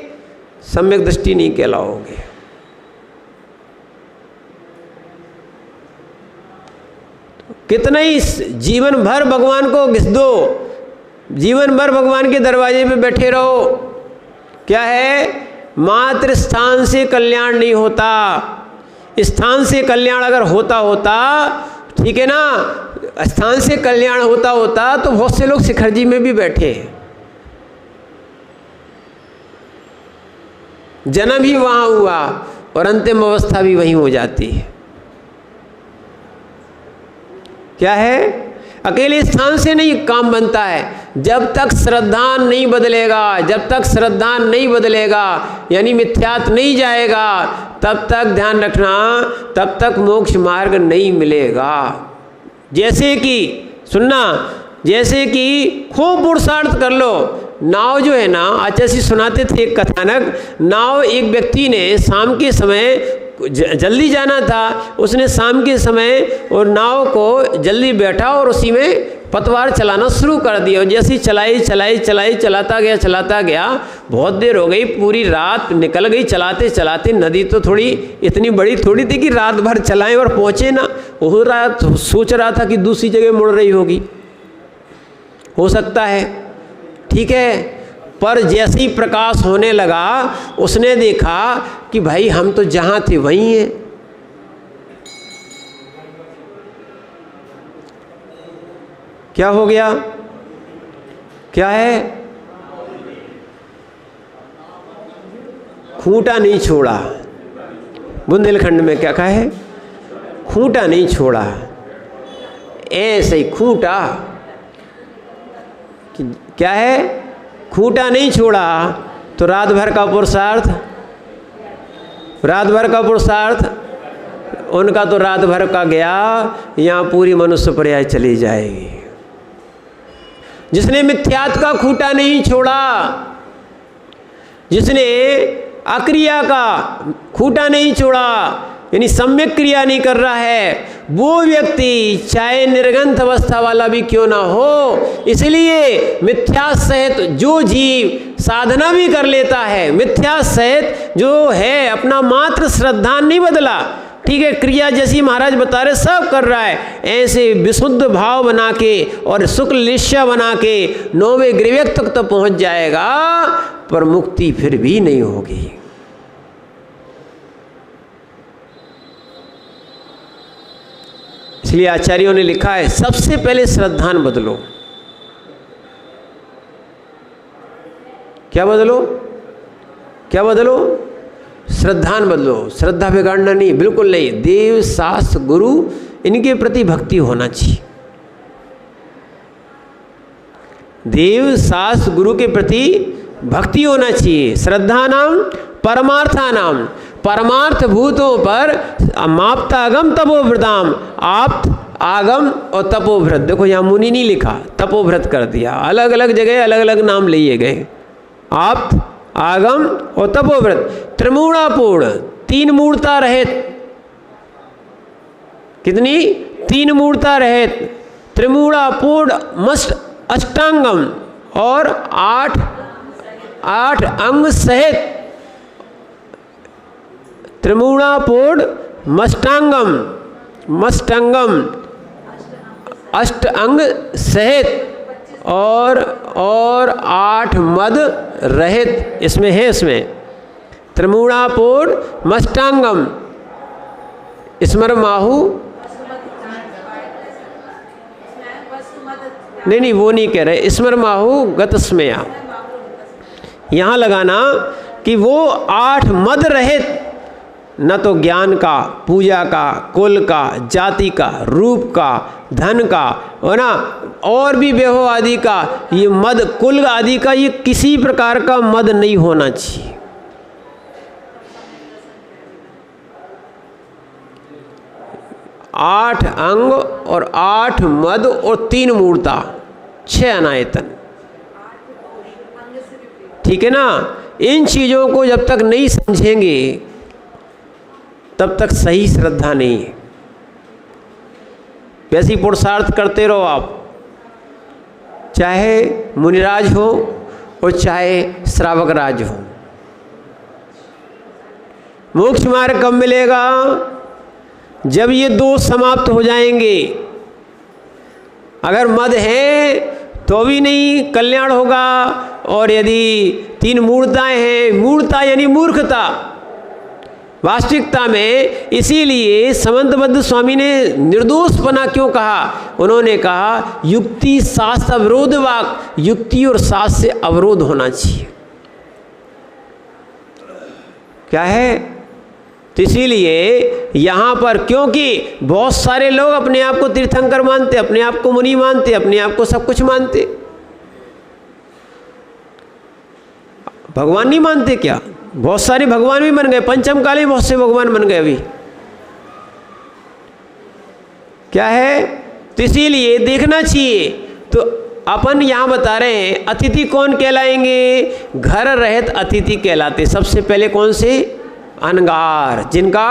सम्यक दृष्टि नहीं कहलाओगे। कितना ही जीवन भर भगवान को घिस दो, जीवन भर भगवान के दरवाजे पे बैठे रहो, क्या है? मात्र स्थान से कल्याण नहीं होता। स्थान से कल्याण अगर होता, ठीक है ना, स्थान से कल्याण होता तो बहुत से लोग शिखर जी में भी बैठे हैं, जन्म ही वहाँ हुआ और अंतिम अवस्था भी वहीं हो जाती है। क्या है? अकेले स्थान से नहीं काम बनता है। जब तक श्रद्धान नहीं बदलेगा, जब तक श्रद्धान नहीं बदलेगा, यानी मिथ्यात नहीं जाएगा, तब तक ध्यान रखना, तब तक मोक्ष मार्ग नहीं मिलेगा। जैसे कि सुनना, जैसे कि खूब पुरुषार्थ कर लो। नाव जो है ना, आचार्य जी सुनाते थे एक कथानक, नाव एक व्यक्ति ने शाम के समय जल्दी जाना था, उसने शाम के समय और नाव को जल्दी बैठा और उसी में पतवार चलाना शुरू कर दिया। और जैसे चलाता गया, बहुत देर हो गई, पूरी रात निकल गई चलाते चलाते। नदी तो थोड़ी इतनी बड़ी थोड़ी थी कि रात भर चलाएं और पहुँचे ना। वो रात सोच रहा था कि दूसरी जगह मुड़ रही होगी, हो सकता है, ठीक है। पर जैसे ही प्रकाश होने लगा, उसने देखा कि भाई हम तो जहाँ थे वहीं हैं। क्या हो गया? क्या है? खूंटा नहीं छोड़ा। बुंदेलखंड में क्या कहा है? खूंटा नहीं छोड़ा। ऐसे ही खूंटा, क्या है? खूंटा नहीं छोड़ा तो रात भर का पुरुषार्थ, रात भर का पुरुषार्थ उनका तो रात भर का गया, यहाँ पूरी मनुष्य पर्याय चली जाएगी। जिसने मिथ्यात का खूंटा नहीं छोड़ा, जिसने अक्रिया का खूंटा नहीं छोड़ा, यानी सम्यक क्रिया नहीं कर रहा है, वो व्यक्ति चाहे निर्गंथ अवस्था वाला भी क्यों ना हो, इसलिए मिथ्या सहित जो जीव साधना भी कर लेता है, मिथ्या सहित जो है अपना मात्र श्रद्धा नहीं बदला, ठीक है, क्रिया जैसी महाराज बता रहे सब कर रहा है, ऐसे विशुद्ध भाव बना के और शुक्ल निश्चय बना के 9वें ग्रीवक तक तो पहुंच जाएगा, पर मुक्ति फिर भी नहीं होगी। इसलिए आचार्यों ने लिखा है सबसे पहले श्रद्धान बदलो। क्या बदलो? क्या बदलो? श्रद्धान बदलो। श्रद्धा बिगाड़ना नहीं, बिल्कुल नहीं। देव शास्त्र गुरु इनके प्रति भक्ति होना चाहिए। देव शास्त्र गुरु के प्रति भक्ति होना चाहिए। श्रद्धा नाम परमार्था नाम, परमार्थ भूतों पर माप्तागम तपोभृताम, आप आगम और तपोभृत। देखो यहाँ मुनि नहीं लिखा, तपोभृत कर दिया। अलग अलग जगह अलग अलग नाम लिए गए, आप आगम और तपोव्रत। त्रिमूढ़ापूर्ण, 3 मूढ़ता रहित। कितनी? 3 मूढ़ता रहित। त्रिमूढ़ापूर्ण मस्त अष्टांगम और 8 अंग सहित। त्रिमूढ़ापूर्ण मष्टांगम 8 अंग सहित और 8 मद रहित। इसमें है, इसमें त्रिमूढ़ापूर्ण मष्टांगम स्मर माहु, नहीं वो नहीं कह रहे, स्मर माहु गतस्मया। यहाँ लगाना कि वो 8 मद रहित, न तो ज्ञान का, पूजा का, कुल का, जाति का, रूप का, धन का, है ना, और भी वैभव आदि का, ये मद, कुल आदि का, ये किसी प्रकार का मद नहीं होना चाहिए। आठ अंग और 8 मद और 3 मूर्ता, 6 अनायतन। ठीक है ना। इन चीज़ों को जब तक नहीं समझेंगे तब तक सही श्रद्धा नहीं है। वैसे ही पुरुषार्थ करते रहो आप, चाहे मुनिराज हो और चाहे श्रावक राज हो। मोक्ष मार्ग कब मिलेगा? जब ये 2 समाप्त हो जाएंगे। अगर मद है तो भी नहीं कल्याण होगा, और यदि 3 मूर्ताएं हैं, मूर्ता यानी मूर्खता वास्तविकता में। इसीलिए समंतबद्ध स्वामी ने निर्दोषपना क्यों कहा? उन्होंने कहा युक्ति शास्त्र अवरोध वाक, युक्ति और शास्त्र से अवरोध होना चाहिए। क्या है? तो इसीलिए यहाँ पर, क्योंकि बहुत सारे लोग अपने आप को तीर्थंकर मानते, अपने आप को मुनि मानते, अपने आप को सब कुछ मानते, भगवान नहीं मानते क्या? बहुत सारे भगवान भी बन गए, पंचम काल में बहुत से भगवान बन गए अभी। क्या है? तो इसीलिए देखना चाहिए। तो अपन यहाँ बता रहे हैं अतिथि कौन कहलाएंगे? घर रहित अतिथि कहलाते। सबसे पहले कौन से? अनगार, जिनका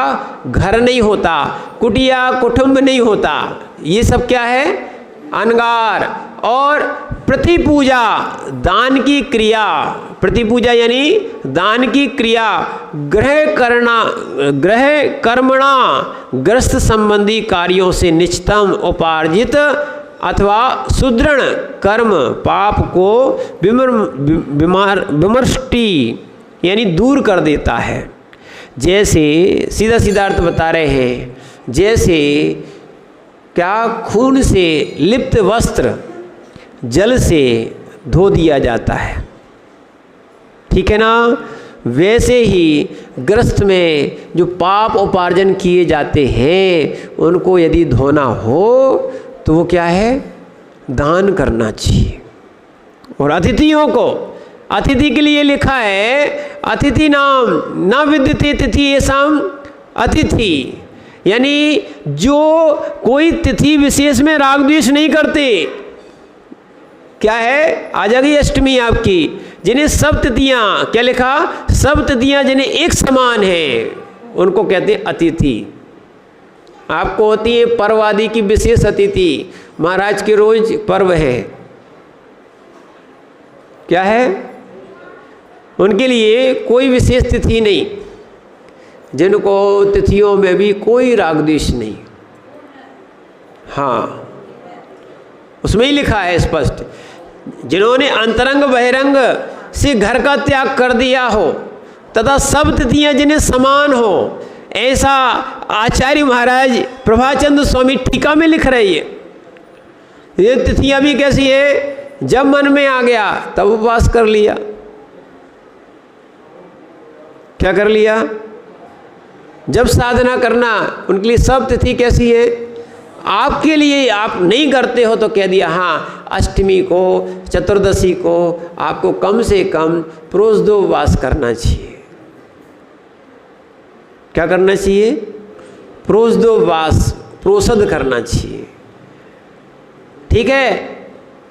घर नहीं होता, कुटिया कुटुंब नहीं होता, ये सब क्या है? अनगार। और प्रतिपूजा, दान की क्रिया, प्रतिपूजा यानी दान की क्रिया, गृह कर्मणा ग्रस्त संबंधी कार्यों से निश्चितम उपार्जित अथवा सुदृढ़ कर्म पाप को विमर्ष्टि यानी दूर कर देता है। जैसे सीधा सीधा अर्थ बता रहे हैं, जैसे क्या खून से लिप्त वस्त्र जल से धो दिया जाता है, ठीक है ना, वैसे ही ग्रस्त में जो पाप उपार्जन किए जाते हैं उनको यदि धोना हो तो वो क्या है? दान करना चाहिए। और अतिथियों को, अतिथि के लिए लिखा है अतिथि नाम न विद्यते तिथि येषाम अतिथि, यानी जो कोई तिथि विशेष में राग द्वेष नहीं करते। क्या है? आ जाएगी अष्टमी आपकी, जिन्हें सब तिथियाँ, क्या लिखा? सब तिथियाँ जिन्हें एक समान है उनको कहते हैं अतिथि। आपको होती है पर्व आदि की विशेष अतिथि, महाराज के रोज पर्व है, क्या है? उनके लिए कोई विशेष तिथि नहीं। जिनको तिथियों में भी कोई राग द्वेष नहीं। हाँ, उसमें ही लिखा है स्पष्ट, जिन्होंने अंतरंग बहिरंग से घर का त्याग कर दिया हो तथा सब तिथियां जिन्हें समान हो, ऐसा आचार्य महाराज प्रभाचंद स्वामी टीका में लिख रही है। ये तिथियां भी कैसी है, जब मन में आ गया तब उपवास कर लिया। क्या कर लिया? जब साधना करना, उनके लिए सब तिथि कैसी है? आपके लिए आप नहीं करते हो तो कह दिया हाँ, अष्टमी को, चतुर्दशी को आपको कम से कम प्रोषदोपवास करना चाहिए। क्या करना चाहिए? प्रोषदोपवास, प्रोषद करना चाहिए। ठीक है,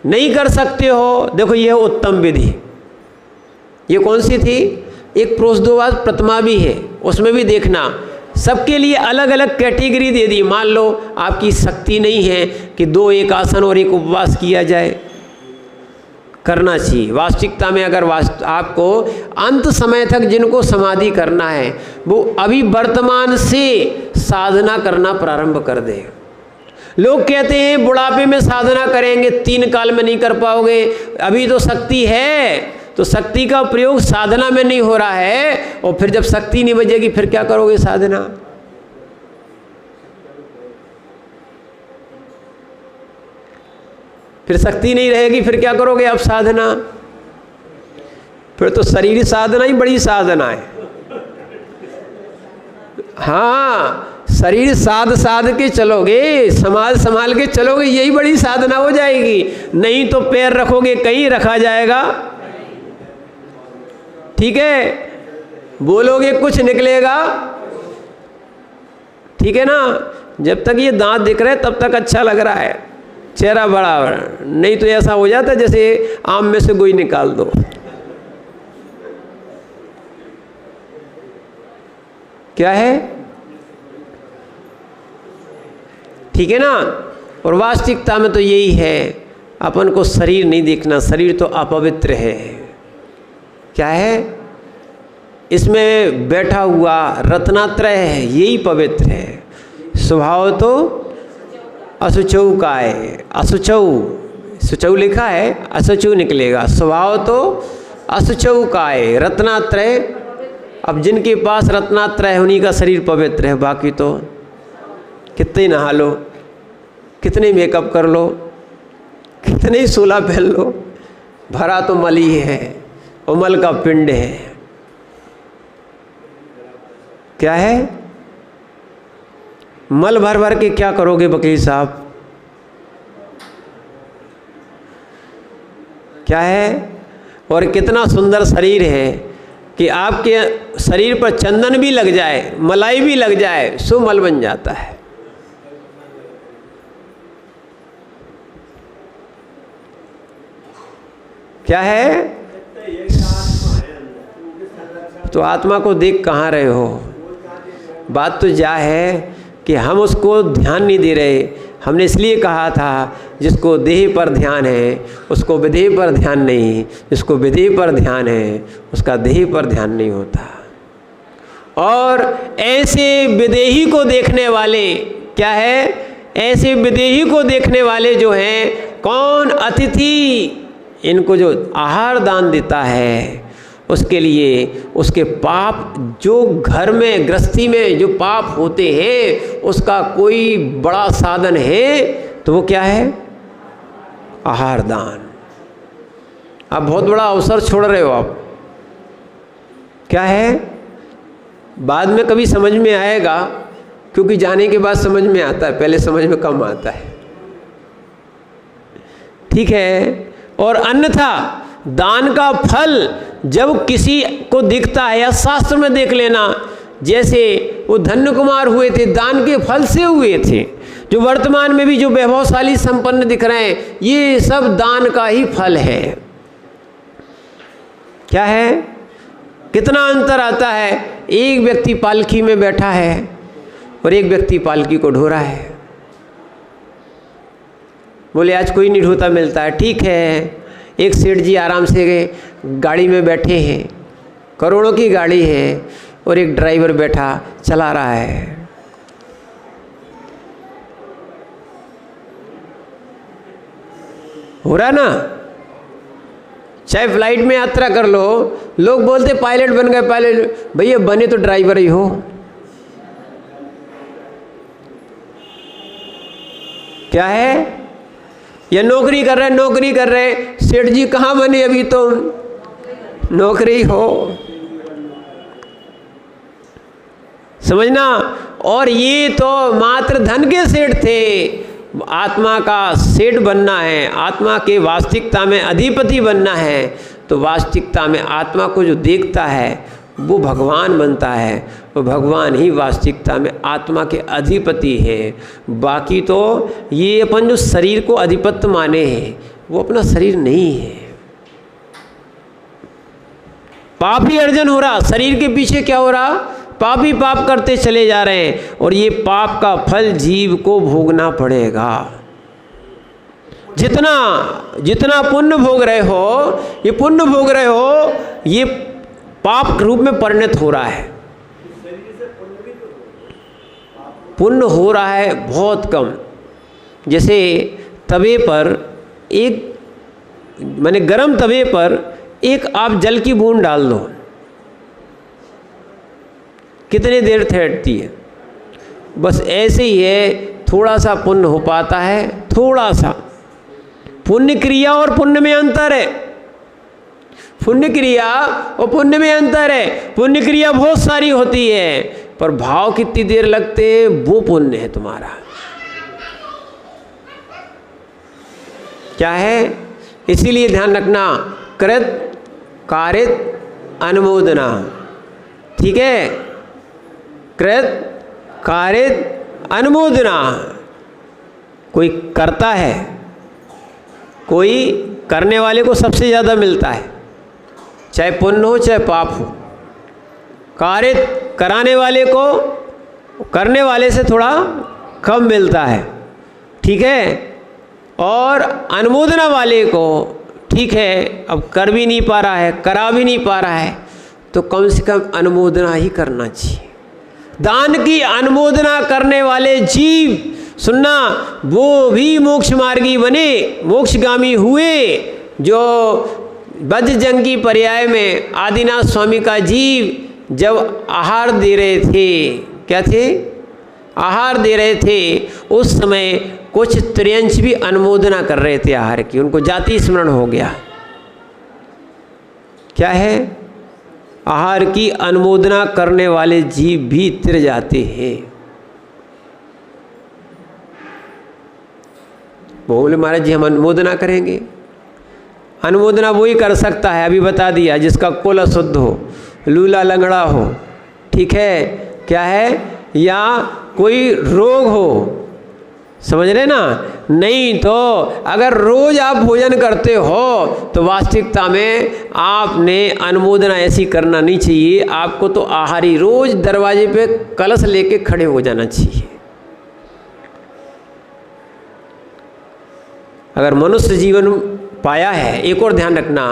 नहीं कर सकते हो, देखो यह उत्तम विधि। ये कौन सी थी? एक प्रोषदोपवास प्रतिमा भी है, उसमें भी देखना सबके लिए अलग अलग कैटेगरी दे दी। मान लो आपकी शक्ति नहीं है कि 2 एक आसन और एक उपवास किया जाए, करना चाहिए। वास्तविकता में अगर आपको अंत समय तक जिनको समाधि करना है वो अभी वर्तमान से साधना करना प्रारंभ कर दे। लोग कहते हैं बुढ़ापे में साधना करेंगे, 3 काल में नहीं कर पाओगे। अभी तो शक्ति है, तो शक्ति का प्रयोग साधना में नहीं हो रहा है, और फिर जब शक्ति नहीं बजेगी फिर क्या करोगे साधना? फिर शक्ति नहीं रहेगी, फिर क्या करोगे आप साधना? फिर तो शरीर साधना ही बड़ी साधना है। हाँ, शरीर साध के चलोगे, संभाल के चलोगे, यही बड़ी साधना हो जाएगी। नहीं तो पैर रखोगे कहीं, रखा जाएगा। ठीक है, बोलोगे कुछ निकलेगा। ठीक है ना? जब तक ये दांत दिख रहे तब तक अच्छा लग रहा है, चेहरा बड़ा, नहीं तो ऐसा हो जाता जैसे आम में से गोई निकाल दो। क्या है? ठीक है ना? और वास्तविकता में तो यही है, अपन को शरीर नहीं देखना, शरीर तो अपवित्र है। क्या है? इसमें बैठा हुआ रत्नात्रय है, यही पवित्र है। स्वभाव तो असुचौ का है, असुचौ, सुचौ लिखा है, असुचौ निकलेगा। स्वभाव तो असुचौ का है, रत्नात्रय। अब जिनके पास रत्नात्रय है उन्हीं का शरीर पवित्र है, बाकी तो कितने नहा लो, कितने मेकअप कर लो, कितने ही सोला पहन लो, भरा तो मल ही है, और मल का पिंड है। क्या है? मल भर भर के क्या करोगे वकील साहब? क्या है? और कितना सुंदर शरीर है कि आपके शरीर पर चंदन भी लग जाए, मलाई भी लग जाए, सो मल बन जाता है। क्या है? तो आत्मा को देख कहाँ रहे हो? बात तो जा है कि हम उसको ध्यान नहीं दे रहे। हमने इसलिए कहा था जिसको देह पर ध्यान है उसको विदेह पर ध्यान नहीं, जिसको विदेह पर ध्यान है उसका देह पर ध्यान नहीं होता। और ऐसे विदेही को देखने वाले, क्या है? ऐसे विदेही को देखने वाले जो हैं, कौन? अतिथि। इनको जो आहार दान देता है उसके लिए उसके पाप, जो घर में गृहस्थी में जो पाप होते हैं उसका कोई बड़ा साधन है तो वो क्या है? आहार दान। आप बहुत बड़ा अवसर छोड़ रहे हो आप। क्या है? बाद में कभी समझ में आएगा, क्योंकि जाने के बाद समझ में आता है, पहले समझ में कम आता है। ठीक है? और अन्यथा दान का फल जब किसी को दिखता है, या शास्त्र में देख लेना, जैसे वो धन्य कुमार हुए थे दान के फल से हुए थे, जो वर्तमान में भी जो वैभवशाली संपन्न दिख रहे हैं ये सब दान का ही फल है। क्या है? कितना अंतर आता है। एक व्यक्ति पालकी में बैठा है और एक व्यक्ति पालकी को ढो रहा है। बोले आज कोई नहीं ढोता मिलता है। ठीक है, एक सेठ जी आराम से गाड़ी में बैठे हैं, करोड़ों की गाड़ी है, और एक ड्राइवर बैठा चला रहा है। हो रहा ना? चाहे फ्लाइट में यात्रा कर लो, लोग बोलते पायलट बन गए, पायलट। भैया बने तो ड्राइवर ही हो। क्या है? या नौकरी कर रहे, नौकरी कर रहे, सेठ जी कहाँ बने अभी तो नौकरी हो, समझना। और ये तो मात्र धन के सेठ थे। आत्मा का सेठ बनना है, आत्मा के वास्तविकता में अधिपति बनना है, तो वास्तविकता में आत्मा को जो देखता है वो भगवान बनता है। वो भगवान ही वास्तविकता में आत्मा के अधिपति है। बाकी तो ये अपन जो शरीर को अधिपत्य माने हैं वो अपना शरीर नहीं है। पाप ही अर्जन हो रहा, शरीर के पीछे क्या हो रहा? पाप ही पाप करते चले जा रहे हैं, और ये पाप का फल जीव को भोगना पड़ेगा। जितना जितना पुण्य भोग रहे हो, ये पुण्य भोग रहे हो, ये पाप रूप में परिणत हो रहा है। पुण्य हो रहा है बहुत कम। जैसे तवे पर एक, माने गरम तवे पर एक आप जल की बूंद डाल दो, कितनी देर ठहरती है? बस ऐसे ही है, थोड़ा सा पुण्य हो पाता है, थोड़ा सा। पुण्य क्रिया और पुण्य में अंतर है। पुण्य क्रिया और पुण्य में अंतर है। पुण्य क्रिया बहुत सारी होती है, पर भाव कितनी देर लगते हैं वो पुण्य है तुम्हारा। क्या है? इसीलिए ध्यान रखना, कृत कारित अनुमोदना। ठीक है? कृत कारित अनुमोदना। कोई करता है, कोई करने वाले को सबसे ज़्यादा मिलता है, चाहे पुण्य हो चाहे पाप हो। कारित कराने वाले को करने वाले से थोड़ा कम मिलता है। ठीक है? और अनुमोदना वाले को, ठीक है अब कर भी नहीं पा रहा है, करा भी नहीं पा रहा है, तो कम से कम अनुमोदना ही करना चाहिए। दान की अनुमोदना करने वाले जीव, सुनना, वो भी मोक्ष मार्गी बने, मोक्षगामी हुए। जो वज्र जंग की पर्याय में आदिनाथ स्वामी का जीव जब आहार दे रहे थे, क्या थे? आहार दे रहे थे, उस समय कुछ त्रियंश भी अनुमोदना कर रहे थे आहार की, उनको जाति स्मरण हो गया। क्या है? आहार की अनुमोदना करने वाले जीव भी तिर जाते हैं। बोले महाराज जी हम अनुमोदना करेंगे। अनुमोदना वही कर सकता है, अभी बता दिया, जिसका कुल अशुद्ध हो, लूला लंगड़ा हो, ठीक है? क्या है? या कोई रोग हो, समझ रहे ना? नहीं तो अगर रोज आप भोजन करते हो तो वास्तविकता में आपने अनुमोदना ऐसी करना नहीं चाहिए। आपको तो आहारी रोज दरवाजे पे कलश लेके खड़े हो जाना चाहिए। अगर मनुष्य जीवन पाया है, एक और ध्यान रखना,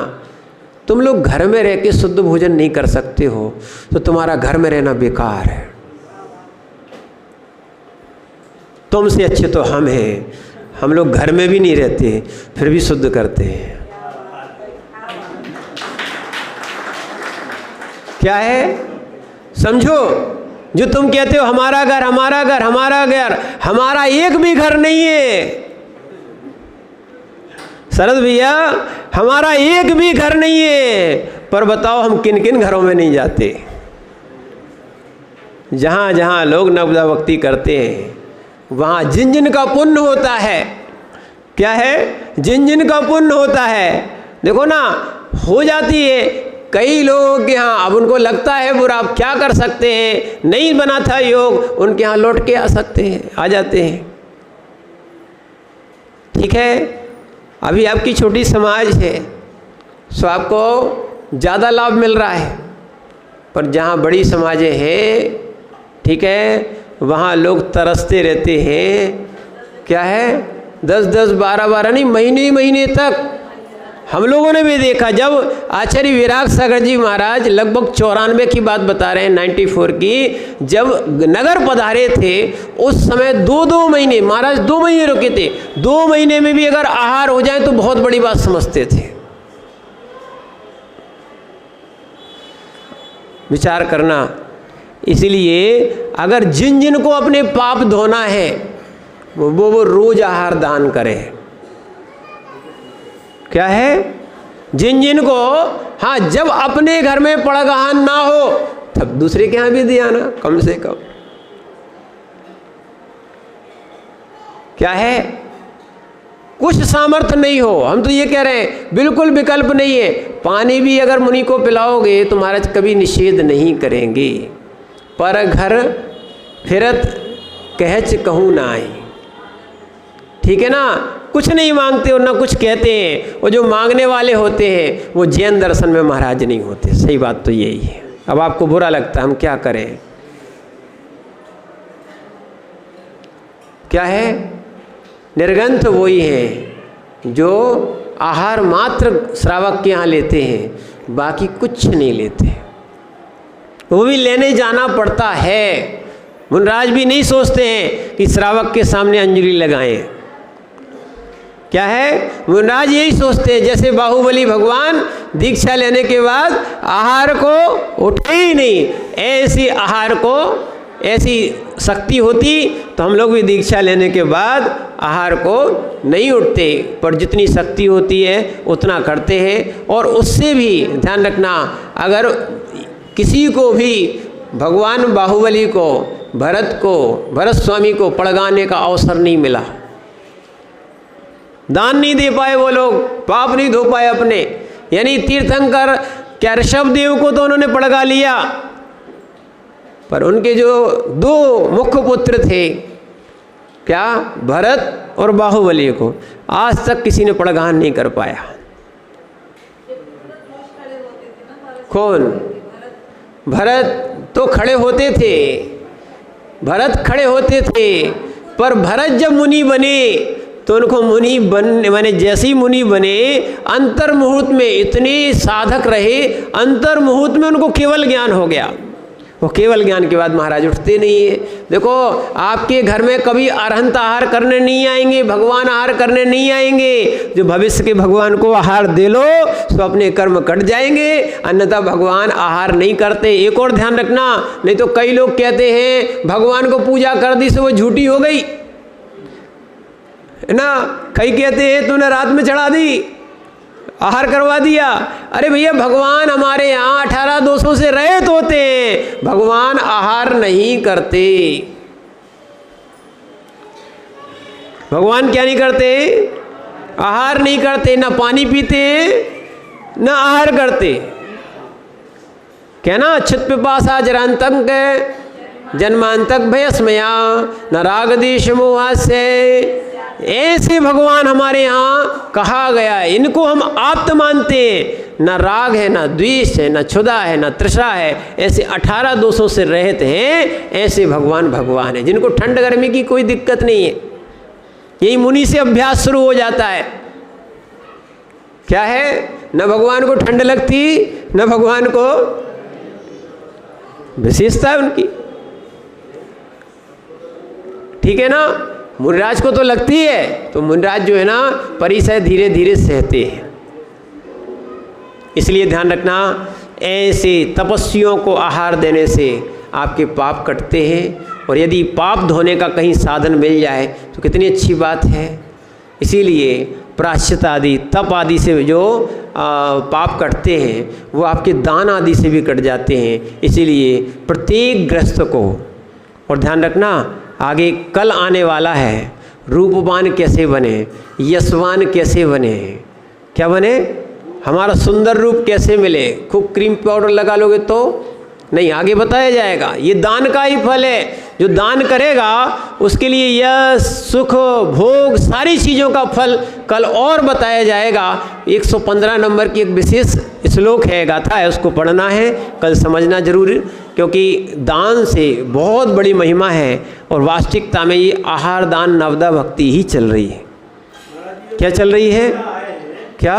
तुम लोग घर में रह के शुद्ध भोजन नहीं कर सकते हो तो तुम्हारा घर में रहना बेकार है। तुमसे अच्छे तो हम हैं, हम लोग घर में भी नहीं रहते फिर भी शुद्ध करते हैं। क्या है? समझो, जो तुम कहते हो हमारा घर हमारा घर हमारा घर, हमारा एक भी घर नहीं है शरद भैया, हमारा एक भी घर नहीं है। पर बताओ हम किन किन घरों में नहीं जाते? जहाँ जहाँ लोग नवदा भक्ति करते हैं वहाँ जिन जिन का पुण्य होता है, क्या है? जिन जिन का पुण्य होता है, देखो ना, हो जाती है कई लोगों के यहाँ। अब उनको लगता है बुरा, आप क्या कर सकते हैं, नहीं बना था योग, उनके यहाँ लौट के आ सकते हैं, आ जाते हैं। ठीक है? अभी आपकी छोटी समाज है सो आपको ज़्यादा लाभ मिल रहा है, पर जहाँ बड़ी समाजें हैं, ठीक है, वहाँ लोग तरसते रहते हैं। क्या है? 10-10, 12-12 नहीं, महीने महीने तक हम लोगों ने भी देखा, जब आचार्य विराग सागर जी महाराज लगभग 94 की बात बता रहे हैं, 94 की, जब नगर पधारे थे उस समय 2-2 महीने महाराज 2 महीने रुके थे। 2 महीने में भी अगर आहार हो जाए तो बहुत बड़ी बात समझते थे। विचार करना। इसलिए अगर जिन जिन को अपने पाप धोना है वो रोज आहार दान करें। क्या है? जिन जिन को, हाँ, जब अपने घर में पड़गहान ना हो तब दूसरे के यहाँ भी दिया ना, कम से कम। क्या है? कुछ सामर्थ्य नहीं हो, हम तो ये कह रहे हैं बिल्कुल विकल्प नहीं है। पानी भी अगर मुनि को पिलाओगे तो महाराज कभी निषेध नहीं करेंगे। पर घर फिरत कहच कहूँ ना आई। ठीक है ना? कुछ नहीं मांगते और ना कुछ कहते हैं। वो जो मांगने वाले होते हैं वो जैन दर्शन में महाराज नहीं होते। सही बात तो यही है। अब आपको बुरा लगता है, हम क्या करें? क्या है? निर्गंथ वही है जो आहार मात्र श्रावक के यहाँ लेते हैं, बाकी कुछ नहीं लेते। वो भी लेने जाना पड़ता है। मुनराज भी नहीं सोचते हैं कि श्रावक के सामने अंजलि लगाएं। क्या है? मुनराज यही सोचते हैं, जैसे बाहुबली भगवान दीक्षा लेने के बाद आहार को उठे ही नहीं। ऐसी आहार को, ऐसी शक्ति होती तो हम लोग भी दीक्षा लेने के बाद आहार को नहीं उठते। पर जितनी शक्ति होती है उतना करते हैं। और उससे भी ध्यान रखना, अगर किसी को भी भगवान बाहुबली को, भरत स्वामी को पड़गाने का अवसर नहीं मिला, दान नहीं दे पाए, वो लोग पाप नहीं धो पाए अपने। यानी तीर्थंकर क्या ऋषभदेव को तो उन्होंने पड़गा लिया, पर उनके जो 2 मुख्य पुत्र थे, क्या, भरत और बाहुबली को आज तक किसी ने पड़गान नहीं कर पाया। कौन? भरत तो खड़े होते थे, भरत खड़े होते थे, पर भरत जब मुनि बने तो उनको मुनि बने, जैसे ही मुनि बने अंतर मुहूर्त में इतने साधक रहे, अंतर मुहूर्त में उनको केवल ज्ञान हो गया। वो केवल ज्ञान के बाद महाराज उठते नहीं है। देखो, आपके घर में कभी अरहंत आहार करने नहीं आएंगे, भगवान आहार करने नहीं आएंगे। जो भविष्य के भगवान को आहार दे लो तो अपने कर्म कट जाएंगे, अन्यथा भगवान आहार नहीं करते। एक और ध्यान रखना, नहीं तो कई लोग कहते हैं भगवान को पूजा कर दी से वो झूठी हो गई है ना। कई कहते हैं तूने रात में चढ़ा दी, आहार करवा दिया। अरे भैया, भगवान हमारे यहाँ 18 दोषों से रहित होते हैं, भगवान आहार नहीं करते। भगवान क्या नहीं करते? आहार नहीं करते, ना पानी पीते ना आहार करते। क्या ना, चित पिपासा जरांतक जन्मांतक भयस्मया न राग देश मोहास्य। ऐसे भगवान हमारे यहाँ कहा गया है, इनको हम आप्त मानते हैं। न राग है, न द्वेष है, न क्षुधा है, न तृषा है। ऐसे 18 दोषों से रहित हैं। ऐसे भगवान है जिनको ठंड गर्मी की कोई दिक्कत नहीं है। यही मुनि से अभ्यास शुरू हो जाता है। क्या है? न भगवान को ठंड लगती, न भगवान को, विशेषता है उनकी। ठीक है ना? मुनिराज को तो लगती है, तो मुनिराज जो है ना परिसय धीरे धीरे सहते हैं। इसलिए ध्यान रखना, ऐसे तपस्वियों को आहार देने से आपके पाप कटते हैं। और यदि पाप धोने का कहीं साधन मिल जाए तो कितनी अच्छी बात है। इसीलिए प्रायश्चित आदि, तप आदि से जो पाप कटते हैं वो आपके दान आदि से भी कट जाते हैं। इसीलिए प्रत्येक गृहस्थ को, और ध्यान रखना आगे कल आने वाला है, रूपवान कैसे बने, यशवान कैसे बने, क्या बने, हमारा सुंदर रूप कैसे मिले। खूब क्रीम पाउडर लगा लोगे तो नहीं, आगे बताया जाएगा। ये दान का ही फल है। जो दान करेगा उसके लिए यश, सुख, भोग, सारी चीज़ों का फल कल और बताया जाएगा। 115 नंबर की एक विशेष श्लोक है, गाथा है, उसको पढ़ना है, कल समझना जरूर, क्योंकि दान से बहुत बड़ी महिमा है। और वास्तविकता में ये आहार दान नवदा भक्ति ही चल रही है। क्या चल रही है? क्या?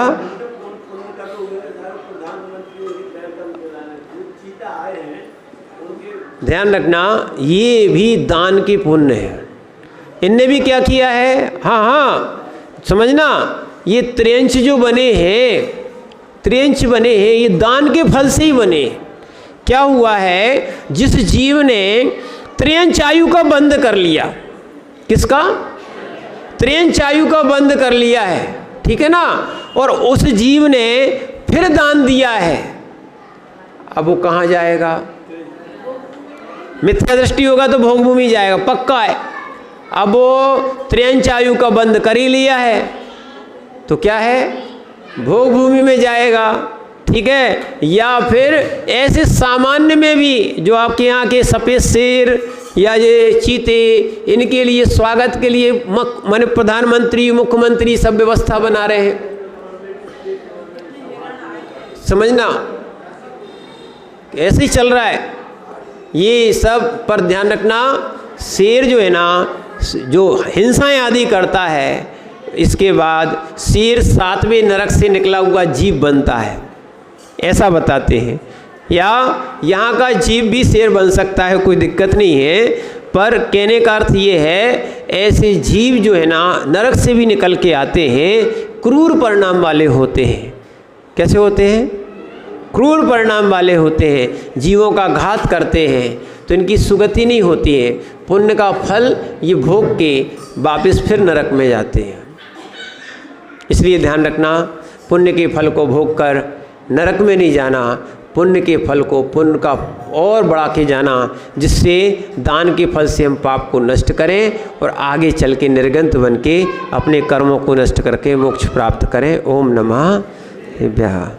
ध्यान रखना, ये भी दान के पुण्य है। इनने भी क्या किया है, हाँ हाँ समझना, ये त्रियंश जो बने हैं, त्रियंश बने हैं, ये दान के फल से ही बने। क्या हुआ है, जिस जीव ने त्रियंश आयु का बंद कर लिया, किसका, त्रियंश आयु का बंद कर लिया है, ठीक है ना, और उस जीव ने फिर दान दिया है, अब वो कहाँ जाएगा, मिथ्या दृष्टि होगा तो भोग भूमि जाएगा, पक्का है। अब वो त्रियंश आयु का बंद कर ही लिया है तो क्या है, भोग भूमि में जाएगा, ठीक है। या फिर ऐसे सामान्य में भी जो आपके यहाँ के सफ़ेद शेर या ये चीते, इनके लिए स्वागत के लिए माने प्रधानमंत्री मुख्यमंत्री सब व्यवस्था बना रहे हैं, समझना, ऐसे ही चल रहा है ये सब। पर ध्यान रखना, शेर जो है ना, जो हिंसाएं आदि करता है, इसके बाद शेर 7वें नरक से निकला हुआ जीव बनता है, ऐसा बताते हैं। या यहाँ का जीव भी शेर बन सकता है, कोई दिक्कत नहीं है, पर कहने का अर्थ ये है, ऐसे जीव जो है ना नरक से भी निकल के आते हैं, क्रूर परिणाम वाले होते हैं। कैसे होते हैं, क्रूर परिणाम वाले होते हैं, जीवों का घात करते हैं, तो इनकी सुगति नहीं होती है, पुण्य का फल ये भोग के वापस फिर नरक में जाते हैं। इसलिए ध्यान रखना, पुण्य के फल को भोग कर नरक में नहीं जाना, पुण्य के फल को पुण्य का और बढ़ा के जाना, जिससे दान के फल से हम पाप को नष्ट करें और आगे चल के निर्गंत बन के अपने कर्मों को नष्ट करके मोक्ष प्राप्त करें। ओम नमः शिवाय।